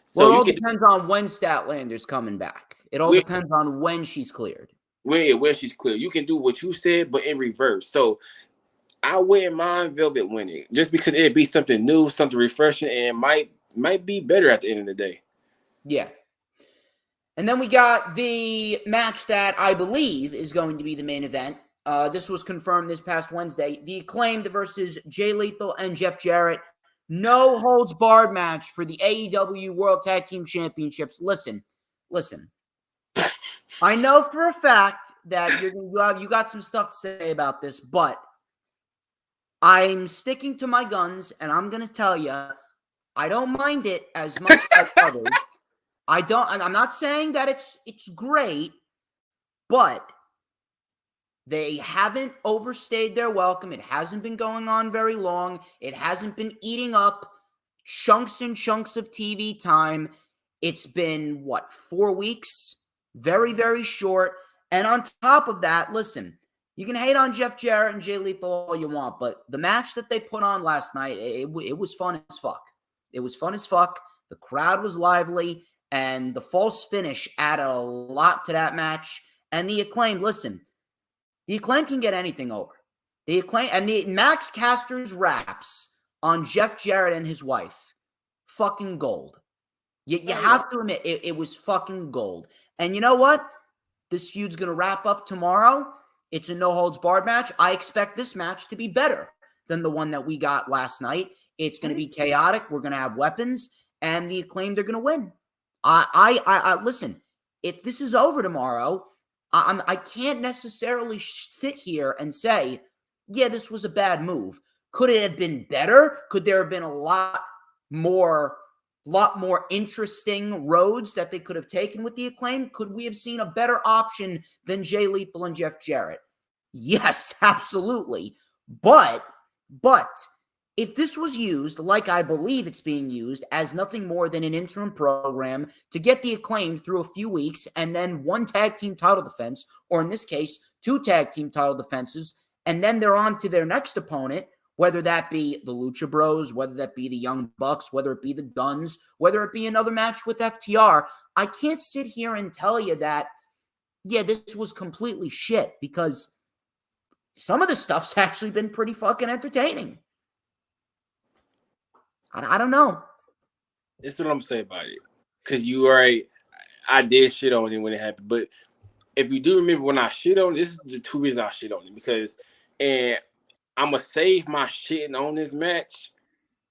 So it all depends on when Statlander's coming back. It all depends on when she's cleared. When she's cleared. You can do what you said, but in reverse. So I wouldn't mind Velvet winning, just because it'd be something new, something refreshing, and might be better at the end of the day. Yeah. And then we got the match that I believe is going to be the main event. This was confirmed this past Wednesday. The Acclaimed versus Jay Lethal and Jeff Jarrett. No holds barred match for the AEW World Tag Team Championships. Listen. I know for a fact that you got some stuff to say about this, but I'm sticking to my guns, and I'm going to tell you, I don't mind it as much as others. I'm not saying that it's great, but they haven't overstayed their welcome. It hasn't been going on very long. It hasn't been eating up chunks and chunks of TV time. It's been, 4 weeks? Very, very short. And on top of that, listen, you can hate on Jeff Jarrett and Jay Lethal all you want, but the match that they put on last night, it was fun as fuck. It was fun as fuck. The crowd was lively, and the false finish added a lot to that match. And the Acclaimed, listen, the Acclaimed can get anything over. The Acclaimed and the Max Caster's raps on Jeff Jarrett and his wife, fucking gold. You have to admit, it was fucking gold. And you know what? This feud's going to wrap up tomorrow. It's a no-holds-barred match. I expect this match to be better than the one that we got last night. It's going to be chaotic. We're going to have weapons, and the Acclaimed are going to win. I listen, if this is over tomorrow, I can't necessarily sit here and say, yeah, this was a bad move. Could it have been better? Could there have been a lot more interesting roads that they could have taken with the Acclaim? Could we have seen a better option than Jay Lethal and Jeff Jarrett? Yes, absolutely. But if this was used, like I believe it's being used, as nothing more than an interim program to get the Acclaim through a few weeks and then one tag team title defense, or in this case, 2 tag team title defenses, and then they're on to their next opponent, whether that be the Lucha Bros, whether that be the Young Bucks, whether it be the Guns, whether it be another match with FTR, I can't sit here and tell you that, yeah, this was completely shit, because some of the stuff's actually been pretty fucking entertaining. I don't know. This is what I'm saying about it. Because you are right. I did shit on it when it happened. But if you do remember when I shit on this is the two reasons I shit on it because, and I'm gonna save my shitting on this match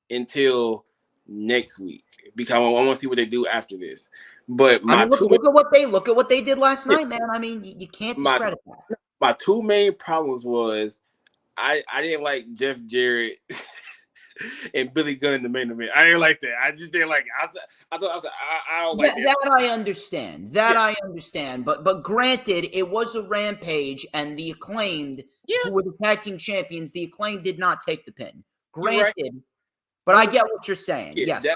until next week because I want to see what they do after this. But I mean, look at what they did last night, man. I mean, you can't discredit that. My two main problems was I didn't like Jeff Jarrett and Billy Gunn in the main event. I didn't like that. I just didn't like it. I don't like that. That I understand. I understand. But granted, it was a Rampage, and the Acclaimed, who were the tag team champions, the Acclaimed did not take the pin. Granted, right. But I get what you're saying. Yeah, yes,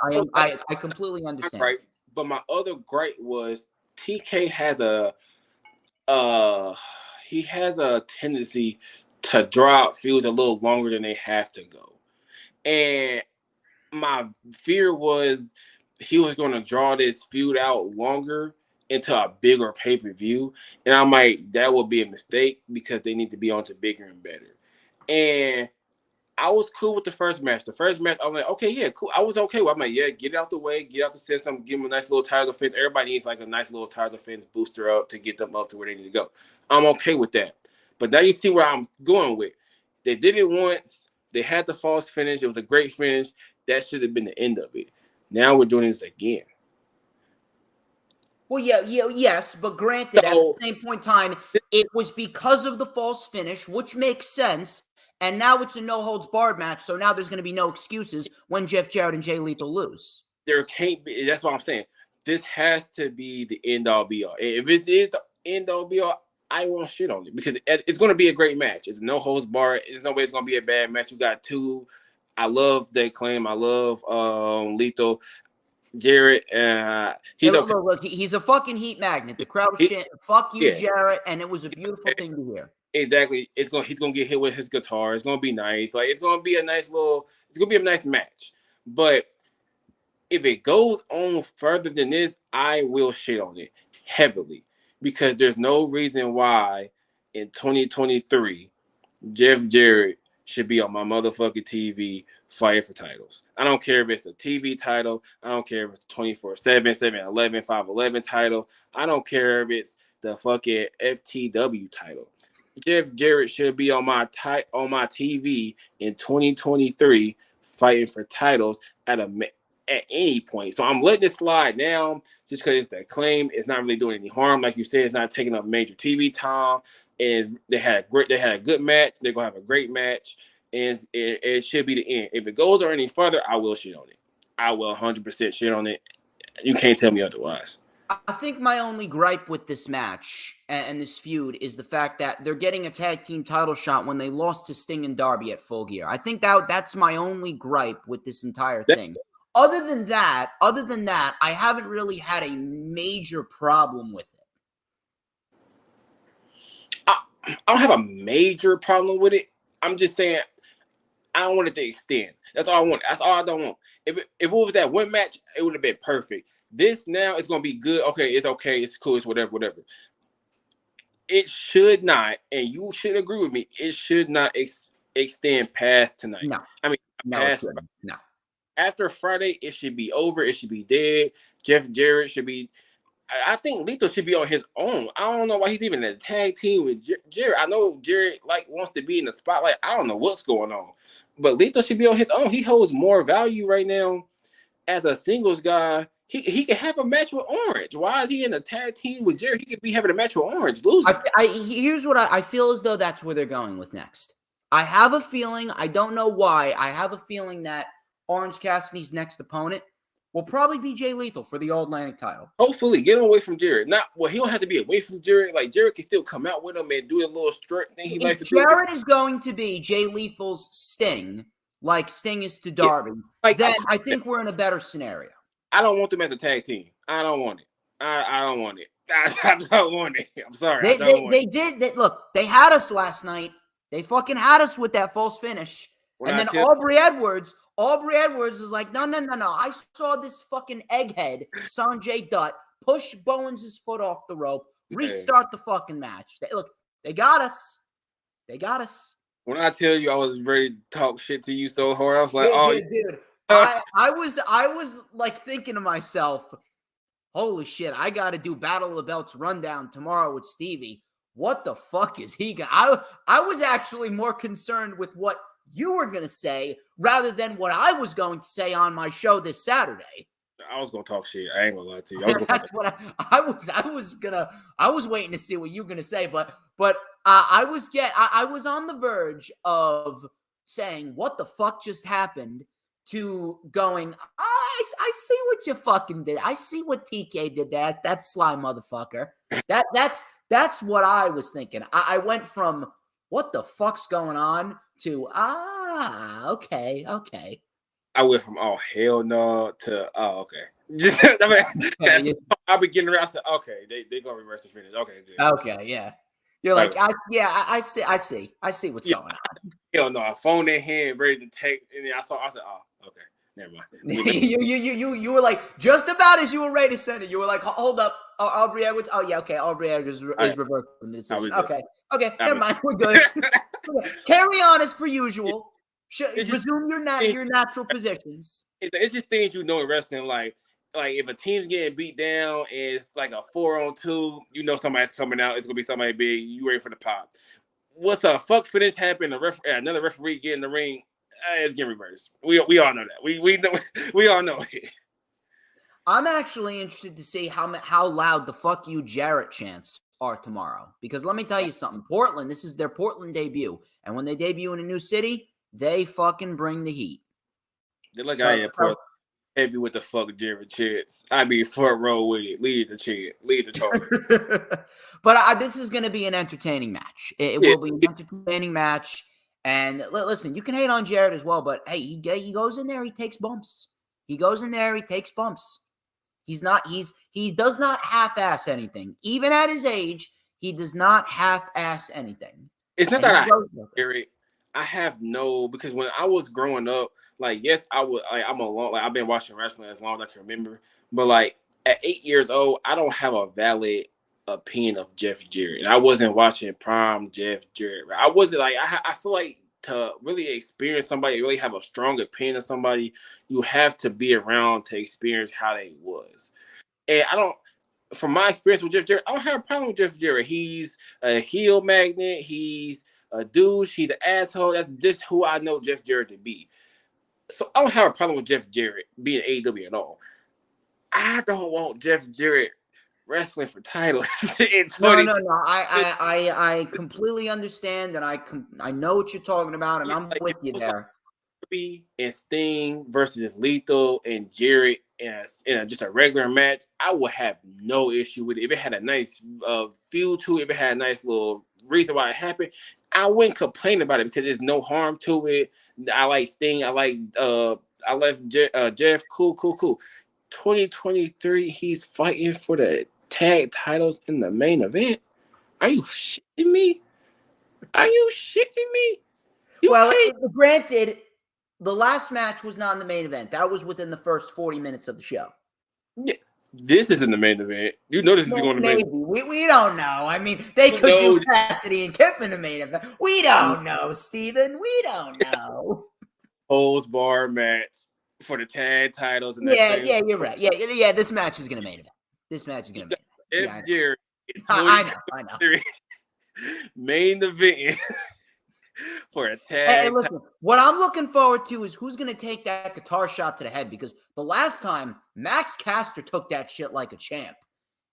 I completely understand. Right. But my other gripe was TK has a tendency to draw out feuds a little longer than they have to go. And my fear was he was going to draw this feud out longer into a bigger pay-per-view. And I'm like, that would be a mistake because they need to be on to bigger and better. And I was cool with the first match. The first match, I'm like, okay, yeah, cool. I was okay with it. I'm like, yeah, get it out the way, get out the system, give them a nice little title defense. Everybody needs like a nice little title defense booster up to get them up to where they need to go. I'm okay with that. But now you see where I'm going with. They did it once. They had the false finish. It was a great finish. That should have been the end of it. Now we're doing this again. Well, yes, but granted, at the same point in time, it was because of the false finish, which makes sense. And now it's a no-holds-barred match, so now there's going to be no excuses when Jeff Jarrett and Jay Lethal lose. There can't be. That's what I'm saying. This has to be the end-all, be-all. If this is the end-all, be-all, I won't shit on it because it's going to be a great match. It's no-holds-barred. There's no way it's going to be a bad match. You got two. I love the Acclaim. I love Lethal. Jarrett, he's look, he's a fucking heat magnet. The crowd was chanting, "Fuck you, Jarrett," and it was a beautiful thing to hear. Exactly. He's gonna get hit with his guitar. It's gonna be nice. Like it's gonna be a nice match. But if it goes on further than this, I will shit on it heavily because there's no reason why in 2023 Jeff Jarrett should be on my motherfucking TV fighting for titles. I don't care if it's a TV title. I don't care if it's 24/7, 7-11, 5-11 title. I don't care if it's the fucking FTW title. Jeff Jarrett should be on my TV in 2023 fighting for titles at any point. So I'm letting it slide now just because it's the Acclaim. It's not really doing any harm. Like you said, it's not taking up major TV time. And they had a good match. They're gonna have a great match. And it should be the end. If it goes or any further, I will shit on it. I will 100% shit on it. You can't tell me otherwise. I think my only gripe with this match and this feud is the fact that they're getting a tag team title shot when they lost to Sting and Darby at Full Gear. I think that's my only gripe with this entire thing. Other than that, I haven't really had a major problem with it. I don't have a major problem with it. I'm just saying I don't want it to extend. That's all I want. That's all I don't want. If it was that one match, it would have been perfect. This now is going to be good. Okay, it's cool, it's whatever. It should not, and you should agree with me, it should not extend past tonight. No. I mean, no. After Friday, it should be over. It should be dead. Jeff Jarrett should be. I think Lethal should be on his own. I don't know why he's even in a tag team with Jarrett. I know Jarrett wants to be in the spotlight. I don't know what's going on, but Lethal should be on his own. He holds more value right now as a singles guy. He can have a match with Orange. Why is he in a tag team with Jarrett? He could be having a match with Orange. Losing. Here's what I feel as though that's where they're going with next. I have a feeling. I don't know why. I have a feeling that Orange Cassidy's next opponent will probably be Jay Lethal for the All-Atlantic title. Hopefully, get him away from Jarrett. He don't have to be away from Jarrett. Like, Jarrett can still come out with him and do a little strut thing he likes to do. Jarrett is going to be Jay Lethal's Sting, like Sting is to Darby. Yeah. Then I think we're in a better scenario. I don't want them as a tag team. I don't want it. I don't want it. I don't want it. I'm sorry. Look, they had us last night. They fucking had us with that false finish. And then Aubrey Edwards is like, no. I saw this fucking egghead, Sanjay Dutt, push Bowens' foot off the rope, restart the fucking match. They got us. They got us. When I tell you I was ready to talk shit to you so hard, I was like, dude. I was like thinking to myself, holy shit, I got to do Battle of the Belts rundown tomorrow with Stevie. What the fuck is he going to... I was actually more concerned with what you were going to say rather than what I was going to say on my show this Saturday. I was gonna talk shit. I ain't gonna lie to you. I was gonna That's what I was waiting to see what you were gonna say, but I was on the verge of saying what the fuck just happened to going, I see what you fucking did. I see what TK did there. That's sly motherfucker. That's what I was thinking. I went from what the fuck's going on to okay. I went from oh hell no to oh okay. I'll be getting around. I said okay, they gonna reverse the finish. Okay, good. Okay, yeah. You're like, I see what's going on. Hell no, a phone in hand, ready to take, and then I said, oh, okay, never mind. you were like, just about as you were ready to send it, you were like, hold up, Aubrey Edwards. Oh yeah, okay, Aubrey Edwards is reversing the decision. Okay, never mind, we're good. Carry on as per usual. Resume your natural positions. It's just things you know in wrestling, like if a team's getting beat down and it's like a 4-on-2, you know somebody's coming out. It's gonna be somebody big. You ready for the pop? What's a fuck finish happen? Another referee get in the ring. It's getting reversed. We all know that. We all know it. I'm actually interested to see how loud the fuck you Jarrett chants are tomorrow, because let me tell you something. Portland, this is their Portland debut, and when they debut in a new city, they fucking bring the heat. They look out here for heavy with the fuck Jarrett chants. I be front row with it. Lead the chant. Lead the charge. But this is going to be an entertaining match. It will be an entertaining match. And listen, you can hate on Jarrett as well, but hey, he goes in there, he takes bumps. He goes in there, he takes bumps. He does not half-ass anything. Even at his age, he does not half-ass anything. It's not that I have because when I was growing up, like, yes, I've been watching wrestling as long as I can remember. But like at 8 years old, I don't have a valid opinion of Jeff Jarrett. And I wasn't watching prime Jeff Jarrett. I wasn't like, I feel like to really experience somebody, really have a strong opinion of somebody, you have to be around to experience how they was. And from my experience with Jeff Jarrett, I don't have a problem with Jeff Jarrett. He's a heel magnet. He's a douche. He's an asshole. That's just who I know Jeff Jarrett to be. So I don't have a problem with Jeff Jarrett being AEW at all. I don't want Jeff Jarrett wrestling for titles. No. I completely understand, and I know what you're talking about, and I'm with you there. And Sting versus Lethal and Jarrett in just a regular match, I would have no issue with it. If it had a nice feel to it, if it had a nice little reason why it happened, I wouldn't complain about it because there's no harm to it. I like Sting. I left Jeff. Cool. 2023, he's fighting for the tag titles in the main event. Are you shitting me? Granted, the last match was not in the main event. That was within the first 40 minutes of the show. Yeah, this isn't the main event. You know this is going to be. We don't know. I mean, they could do Cassidy and Kip in the main event. We don't know, Steven. We don't know. Holds bar match for the tag titles. And yeah, you're right. Yeah. This match is going to main event. F-Jerry. I know. Main event. For a tag. Hey, listen, what I'm looking forward to is who's going to take that guitar shot to the head, because the last time Max Caster took that shit like a champ.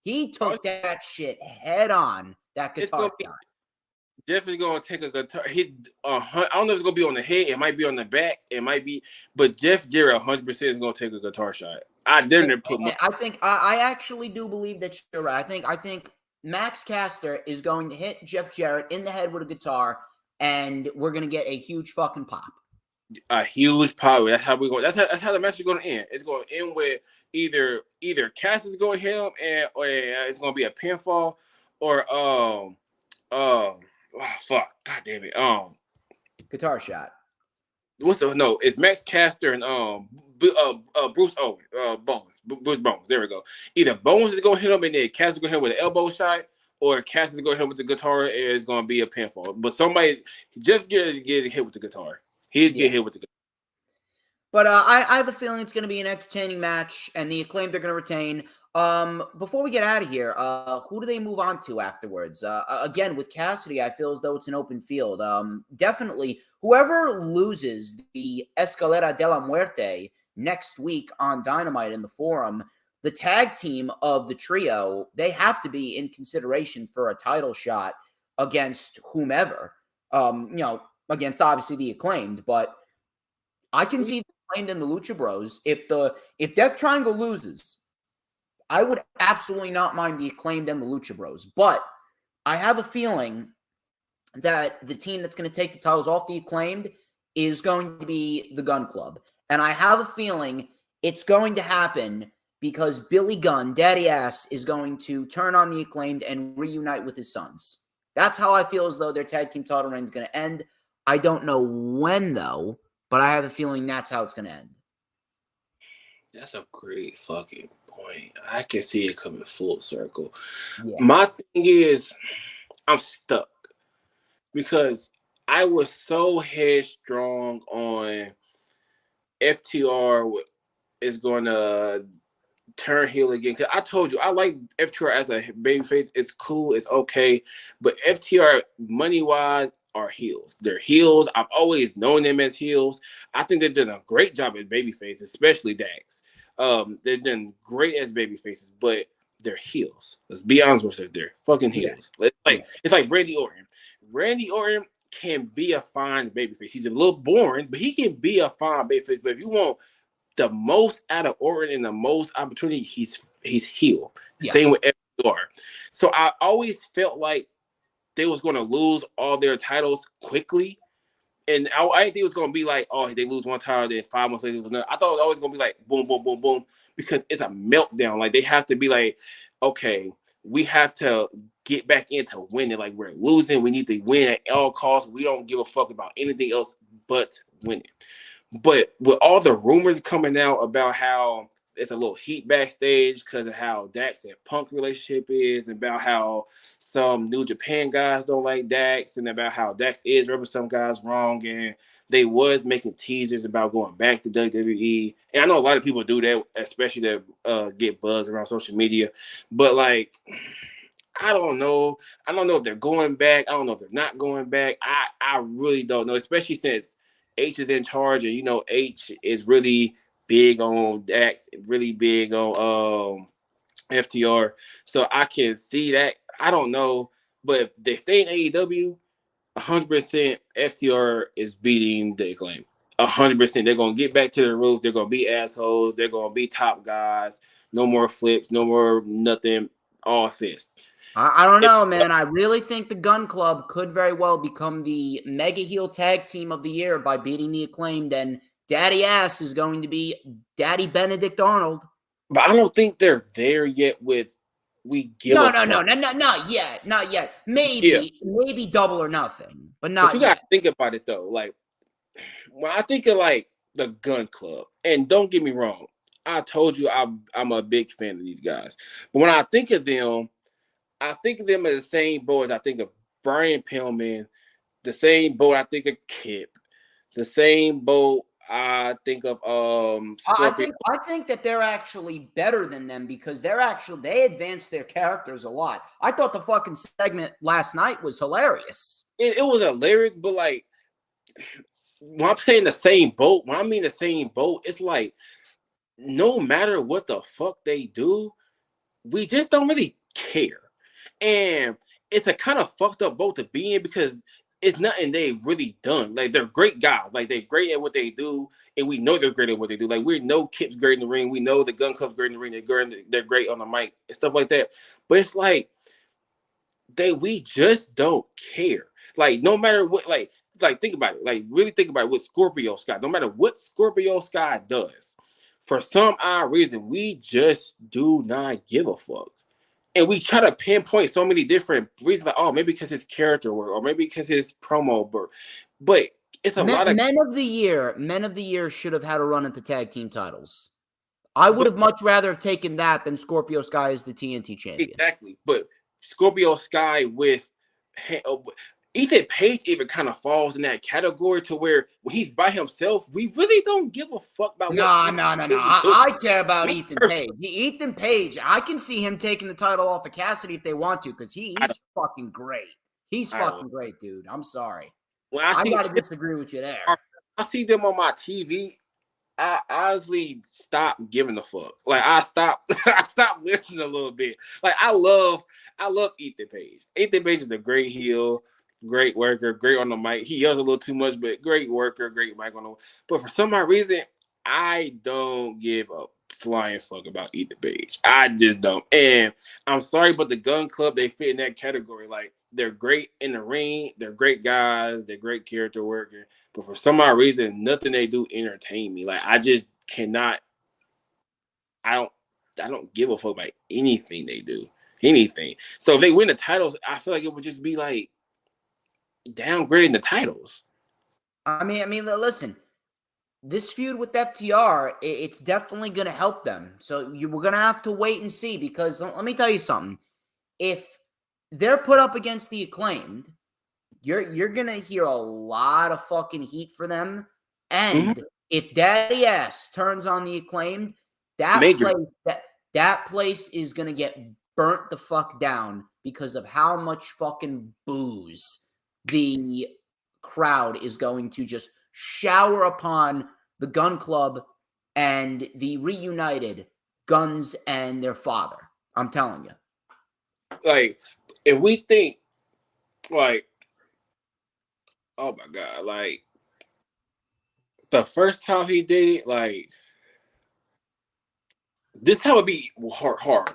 He took that shit head on, that guitar shot. Jeff is going to take a guitar. I don't know if it's going to be on the head. It might be on the back. It might be. But Jeff Jarrett 100% is going to take a guitar shot. I didn't put my. I actually do believe that you're right. I think Max Caster is going to hit Jeff Jarrett in the head with a guitar, and we're going to get a huge fucking pop. A huge pop. That's how we're going. That's how the match is going to end. It's going to end with either Cass is going to hit him, or it's going to be a pinfall, or fuck, god damn it, guitar shot. It's Max Caster and Bruce Bones. There we go. Either Bones is going to hit him, and then Cass is going to hit him with an elbow shot, or Cass is going to hit him with the guitar, and it's going to be a pinfall. But somebody just get hit with the guitar. He's get hit with the guitar. But I have a feeling it's going to be an entertaining match, and the Acclaimed are going to retain. Before we get out of here, who do they move on to afterwards? Again, with Cassidy, I feel as though it's an open field. Definitely, whoever loses the Escalera de la Muerte next week on Dynamite in the Forum, the tag team of the trio, they have to be in consideration for a title shot against whomever. Against obviously the Acclaimed, but I can see the Acclaimed and the Lucha Bros. If Death Triangle loses, I would absolutely not mind the Acclaimed and the Lucha Bros. But I have a feeling that the team that's going to take the titles off the Acclaimed is going to be the Gun Club. And I have a feeling it's going to happen because Billy Gunn, Daddy Ass, is going to turn on the Acclaimed and reunite with his sons. That's how I feel as though their tag team title reign is going to end. I don't know when, though, but I have a feeling that's how it's going to end. That's a great fucking point. I can see it coming full circle. Yeah. My thing is, I'm stuck because I was so headstrong on FTR is going to turn heel again. Because I told you, I like FTR as a babyface. It's cool. It's okay. But FTR, money-wise, are heels. They're heels. I've always known them as heels. I think they've done a great job as babyface, especially Dax. They've done great as babyfaces, but they're heels. Let's be honest with it. They're fucking heels. Yeah. It's like Randy Orton. Randy Orton can be a fine babyface. He's a little boring, but he can be a fine babyface. But if you want the most out of Orton and the most opportunity, he's heel. Yeah. Same with FTR. So I always felt like they was going to lose all their titles quickly. And I didn't think it was going to be like, oh, they lose one title, then 5 months later, lose another. I thought it was always going to be like, boom, boom, boom, boom, because it's a meltdown. Like, they have to be like, okay, we have to get back into winning. Like, we're losing. We need to win at all costs. We don't give a fuck about anything else but winning. But with all the rumors coming out about how it's a little heat backstage because of how Dax and Punk relationship is, and about how some New Japan guys don't like Dax, and about how Dax is rubbing some guys wrong, and they was making teasers about going back to WWE. And I know a lot of people do that, especially that get buzz around social media. But like, I don't know. I don't know if they're going back. I don't know if they're not going back. I really don't know, especially since H is in charge, and H is really big on Dax, really big on FTR. So I can see that. I don't know, but if they stay in AEW, 100% FTR is beating the Acclaim. 100%. They're gonna get back to the roof. They're gonna be assholes. They're gonna be top guys. No more flips. No more nothing. All fists. I don't know, man. I really think the Gun Club could very well become the mega heel tag team of the year by beating the Acclaimed, and Daddy Ass is going to be Daddy Benedict Arnold. But I don't think they're there yet with No, not yet. Maybe Double or Nothing, but not But you gotta think about it though. Like, when I think of like the Gun Club, and don't get me wrong, I told you I'm a big fan of these guys. But when I think of them as the same boat as I think of Brian Pillman, the same boat I think of Kip, the same boat I think of Scorpio. I think that they're actually better than them because they advance their characters a lot. I thought the fucking segment last night was hilarious. It was hilarious, but like, when I'm saying the same boat, when I mean the same boat, it's like, no matter what the fuck they do, we just don't really care. And it's a kind of fucked up boat to be in because it's nothing they've really done. Like, they're great guys. Like, they're great at what they do, and we know they're great at what they do. Like, we know Kip's great in the ring. We know the Gun Club's great in the ring. They're great on the mic and stuff like that. But it's like, we just don't care. Like, no matter what, like think about it. Like, really think about it with Scorpio Sky. No matter what Scorpio Sky does, for some odd reason, we just do not give a fuck. And we try to pinpoint so many different reasons, like, oh, maybe because his character work, or maybe because his promo work. But it's a lot of Men of the Year should have had a run at the tag team titles. I would have much rather have taken that than Scorpio Sky as the TNT champion. Exactly. But Scorpio Sky with Ethan Page even kind of falls in that category to where when he's by himself, we really don't give a fuck about what No. Ethan Page is doing. I care about Me Ethan personally, Page. Ethan Page, I can see him taking the title off of Cassidy if they want to, because he's fucking great. He's fucking great, dude. I'm sorry. when I I see got to disagree with you there. I see them on my TV, I honestly stopped giving a fuck. Like I stopped listening a little bit. Like I love Ethan Page. Ethan Page is a great heel, great worker, great on the mic. He yells a little too much, but great worker, great mic on the. But for some odd reason, I don't give a flying fuck about Ethan Page. I just don't. And I'm sorry, but the Gun Club, they fit in that category. Like they're great in the ring, they're great guys, they're great character worker. But for some odd reason, nothing they do entertain me. Like I just cannot. I don't give a fuck about anything they do. Anything. So if they win the titles, I feel like it would just be like downgrading the titles. I mean, listen. This feud with FTR, it's definitely going to help them. So we're going to have to wait and see, because let me tell you something. If they're put up against the Acclaimed, you're going to hear a lot of fucking heat for them. And if Daddy Ass turns on the Acclaimed, that place is going to get burnt the fuck down because of how much fucking booze the crowd is going to just shower upon the Gun Club and the reunited Guns and their father. I'm telling you. Like, if we think, like, oh my God, like, the first time he did it, like, this time would be hard.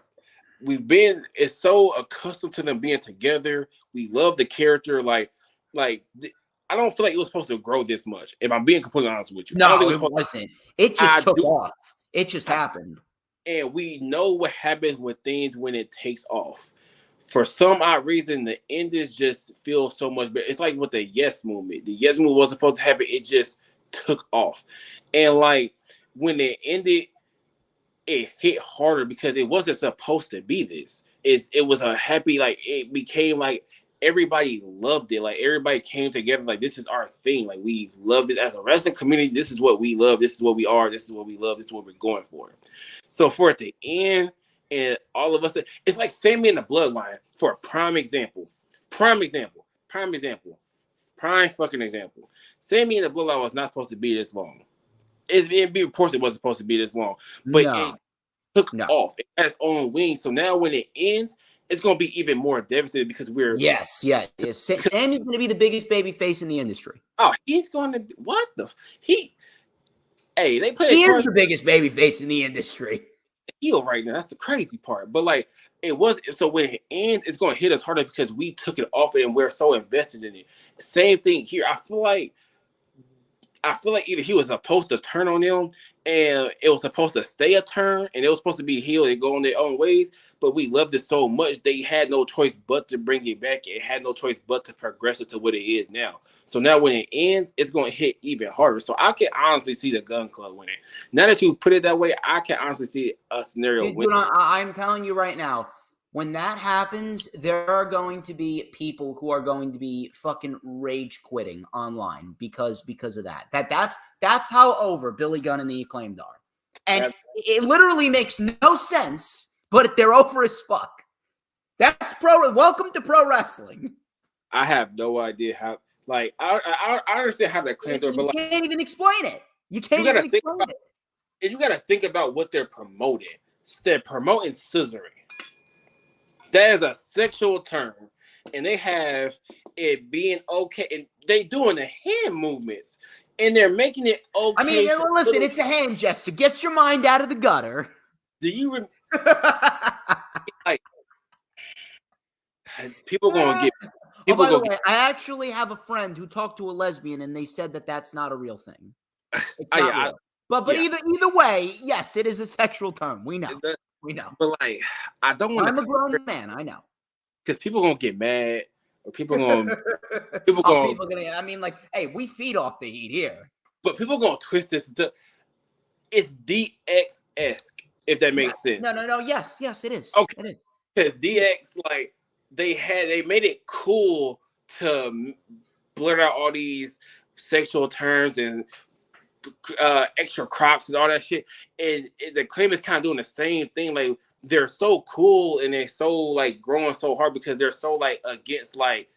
It's so accustomed to them being together. We love the character. I don't feel like it was supposed to grow this much. If I'm being completely honest with you, No, I don't think it wasn't. It just took off. It just happened. And we know what happens with things when it takes off. For some odd reason, the endings just feel so much better. It's like with the Yes movement. The Yes movement was supposed to happen. It just took off. And like when it ended, it hit harder because it wasn't supposed to be this. It was a happy, like it became like everybody loved it. Like everybody came together, like this is our thing. Like we loved it as a wrestling community. This is what we love. This is what we are. This is what we love. This is what we're going for. So for it to end and all of us, it's like Sammy in the Bloodline for a prime example. Prime fucking example. Sammy in the Bloodline was not supposed to be this long. It be reported it wasn't supposed to be this long, but it took off. It has its own wings. So now when it ends, it's going to be even more devastating because we're Sammy's going to be the biggest baby face in the industry. Oh, he's going to be what the they play. He is the biggest baby face in the industry. Heel right now. That's the crazy part. But like it was, so when it ends, it's going to hit us harder because we took it off and we're so invested in it. Same thing here. I feel like either he was supposed to turn on them and it was supposed to stay a turn and it was supposed to be healed and go on their own ways, but we loved it so much they had no choice but to bring it back. It had no choice but to progress it to what it is now. So now when it ends, it's going to hit even harder. So I can honestly see the Gun Club winning. Now that you put it that way, I can honestly see a scenario winning. I'm telling you right now, when that happens, there are going to be people who are going to be fucking rage quitting online because of that. That's how over Billy Gunn and the Acclaimed are. And it literally makes no sense, but they're over as fuck. That's welcome to pro wrestling. I have no idea how, like, I understand how that claims are, but you can't even explain it. You can't even explain it. And you got to think about what they're promoting. They're promoting scissoring. That is a sexual term, and they have it being okay, and they doing the hand movements, and they're making it okay. I mean, listen, it's a hand gesture. Get your mind out of the gutter. Do you like people gonna get? People by the way, I actually have a friend who talked to a lesbian, and they said that that's not a real thing. It's not real. But either way, yes, it is a sexual term. We know. We know. But like, I don't want to. I'm a grown man. I know. Because people gonna get mad, or people gonna. I mean, like, hey, we feed off the heat here. But people gonna twist this. It's DX-esque, if that makes sense. No. Yes, it is. Okay. It is. Because DX, like, they made it cool to blurt out all these sexual terms and extra crops and all that shit. And the Claim is kind of doing the same thing. Like, they're so cool and they're so like growing so hard because they're so like against like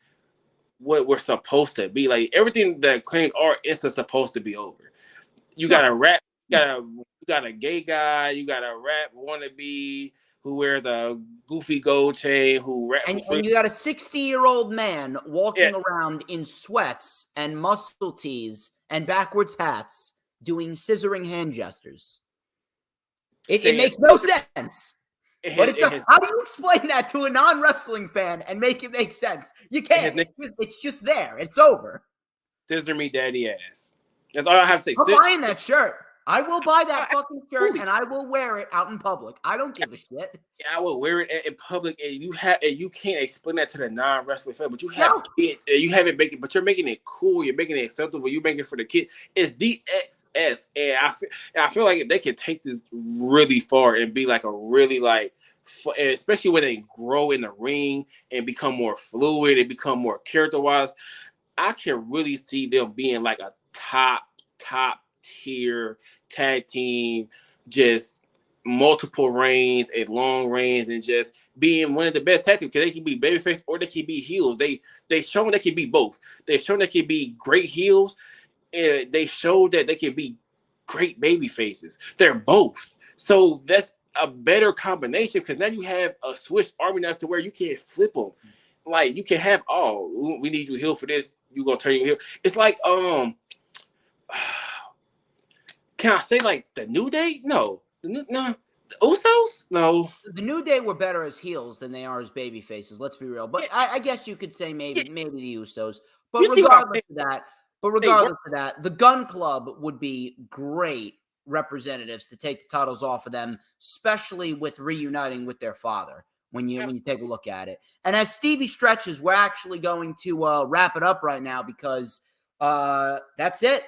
what we're supposed to be. Like, everything that Claim are is supposed to be over. You got a rap, you got a gay guy, you got a rap wannabe who wears a goofy gold chain, who rap and you got a 60-year-old man walking Yeah. around in sweats and muscle tees and backwards hats doing scissoring hand gestures. It makes no sense. But how do you explain that to a non-wrestling fan and make it make sense? You can't. It's just there. It's over. Scissor me daddy ass. That's all I have to say. I'm buying that shirt. I will buy that fucking shirt and I will wear it out in public. I don't give a shit. Yeah, I will wear it in public, and you can't explain that to the non-wrestling fan, but you have kids, and you have it making, but you're making it cool, you're making it acceptable, you're making it for the kid. It's DXS, and I feel like if they can take this really far and be like a really like, and especially when they grow in the ring and become more fluid and become more character-wise, I can really see them being like a top tier tag team, just multiple reigns and long reigns, and just being one of the best tag teams, because they can be babyface or they can be heels. They shown they can be both. They shown they can be great heels, and they showed that they can be great baby faces. They're both. So that's a better combination, because now you have a Swiss Army knife to where you can't flip them. Like, you can have, oh, we need you heel for this, you gonna turn your heel. It's like can I say like the New Day? No. The Usos? No. The New Day were better as heels than they are as baby faces. Let's be real. But I guess you could say maybe the Usos. But regardless of that, the Gun Club would be great representatives to take the titles off of them, especially with reuniting with their father. When you take a look at it. And as Stevie stretches, we're actually going to wrap it up right now, because that's it.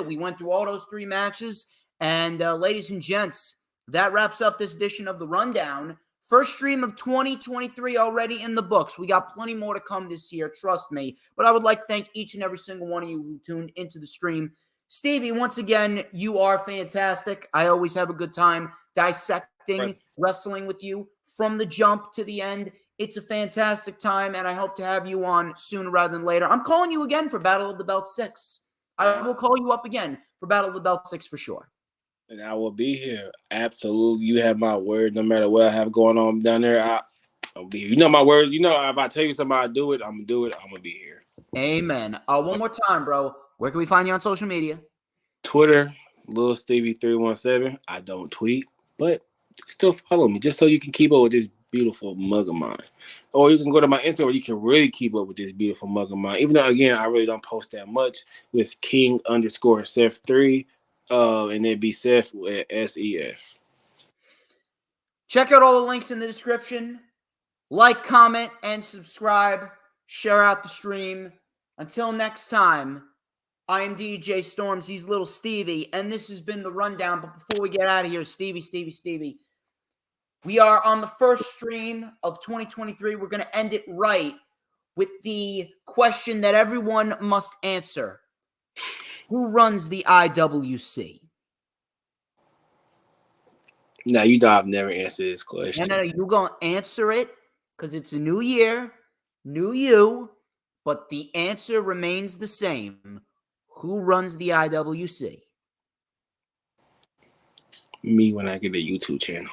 We went through all those 3 matches. And ladies and gents, that wraps up this edition of the Rundown. First stream of 2023 already in the books. We got plenty more to come this year, trust me. But I would like to thank each and every single one of you who tuned into the stream. Stevie, once again, you are fantastic. I always have a good time dissecting wrestling with you from the jump to the end. It's a fantastic time, and I hope to have you on sooner rather than later. I'm calling you again for Battle of the Belt 6. I will call you up again for Battle of the Belt 6 for sure. And I will be here. Absolutely. You have my word. No matter what I have going on down there, I'll be here. You know my word. You know, if I tell you something, I do it, I'm going to do it. I'm going to be here. Amen. One more time, bro. Where can we find you on social media? Twitter, Lil Stevie 317. I don't tweet, but you can still follow me just so you can keep up with this beautiful mug of mine. Or you can go to my Instagram where you can really keep up with this beautiful mug of mine. Even though, again, I really don't post that much, with King_Seth3. And it'd be Seth with SEF. Check out all the links in the description. Like, comment, and subscribe. Share out the stream. Until next time, I am DJ Storms. He's Little Stevie, and this has been the Rundown. But before we get out of here, Stevie, we are on the first stream of 2023. We're going to end it right with the question that everyone must answer. Who runs the IWC? Now, you know I've never answered this question. No, you're going to answer it because it's a new year, new you, but the answer remains the same. Who runs the IWC? Me when I get a YouTube channel.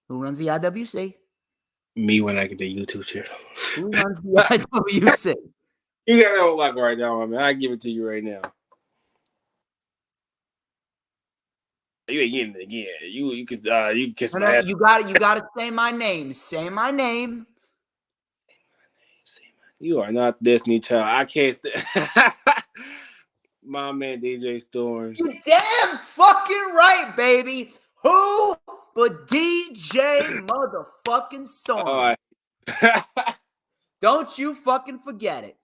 Who runs the IWC? Me when I get a YouTube channel. Who runs the IWC? You got it like right now, man. I give it to you right now. You ain't getting it again. You can kiss my ass. You got to say my name. Say my name. You are not Destiny Child. I can't. My man DJ Storms. You damn fucking right, baby. Who but DJ motherfucking Storms? All right. Don't you fucking forget it.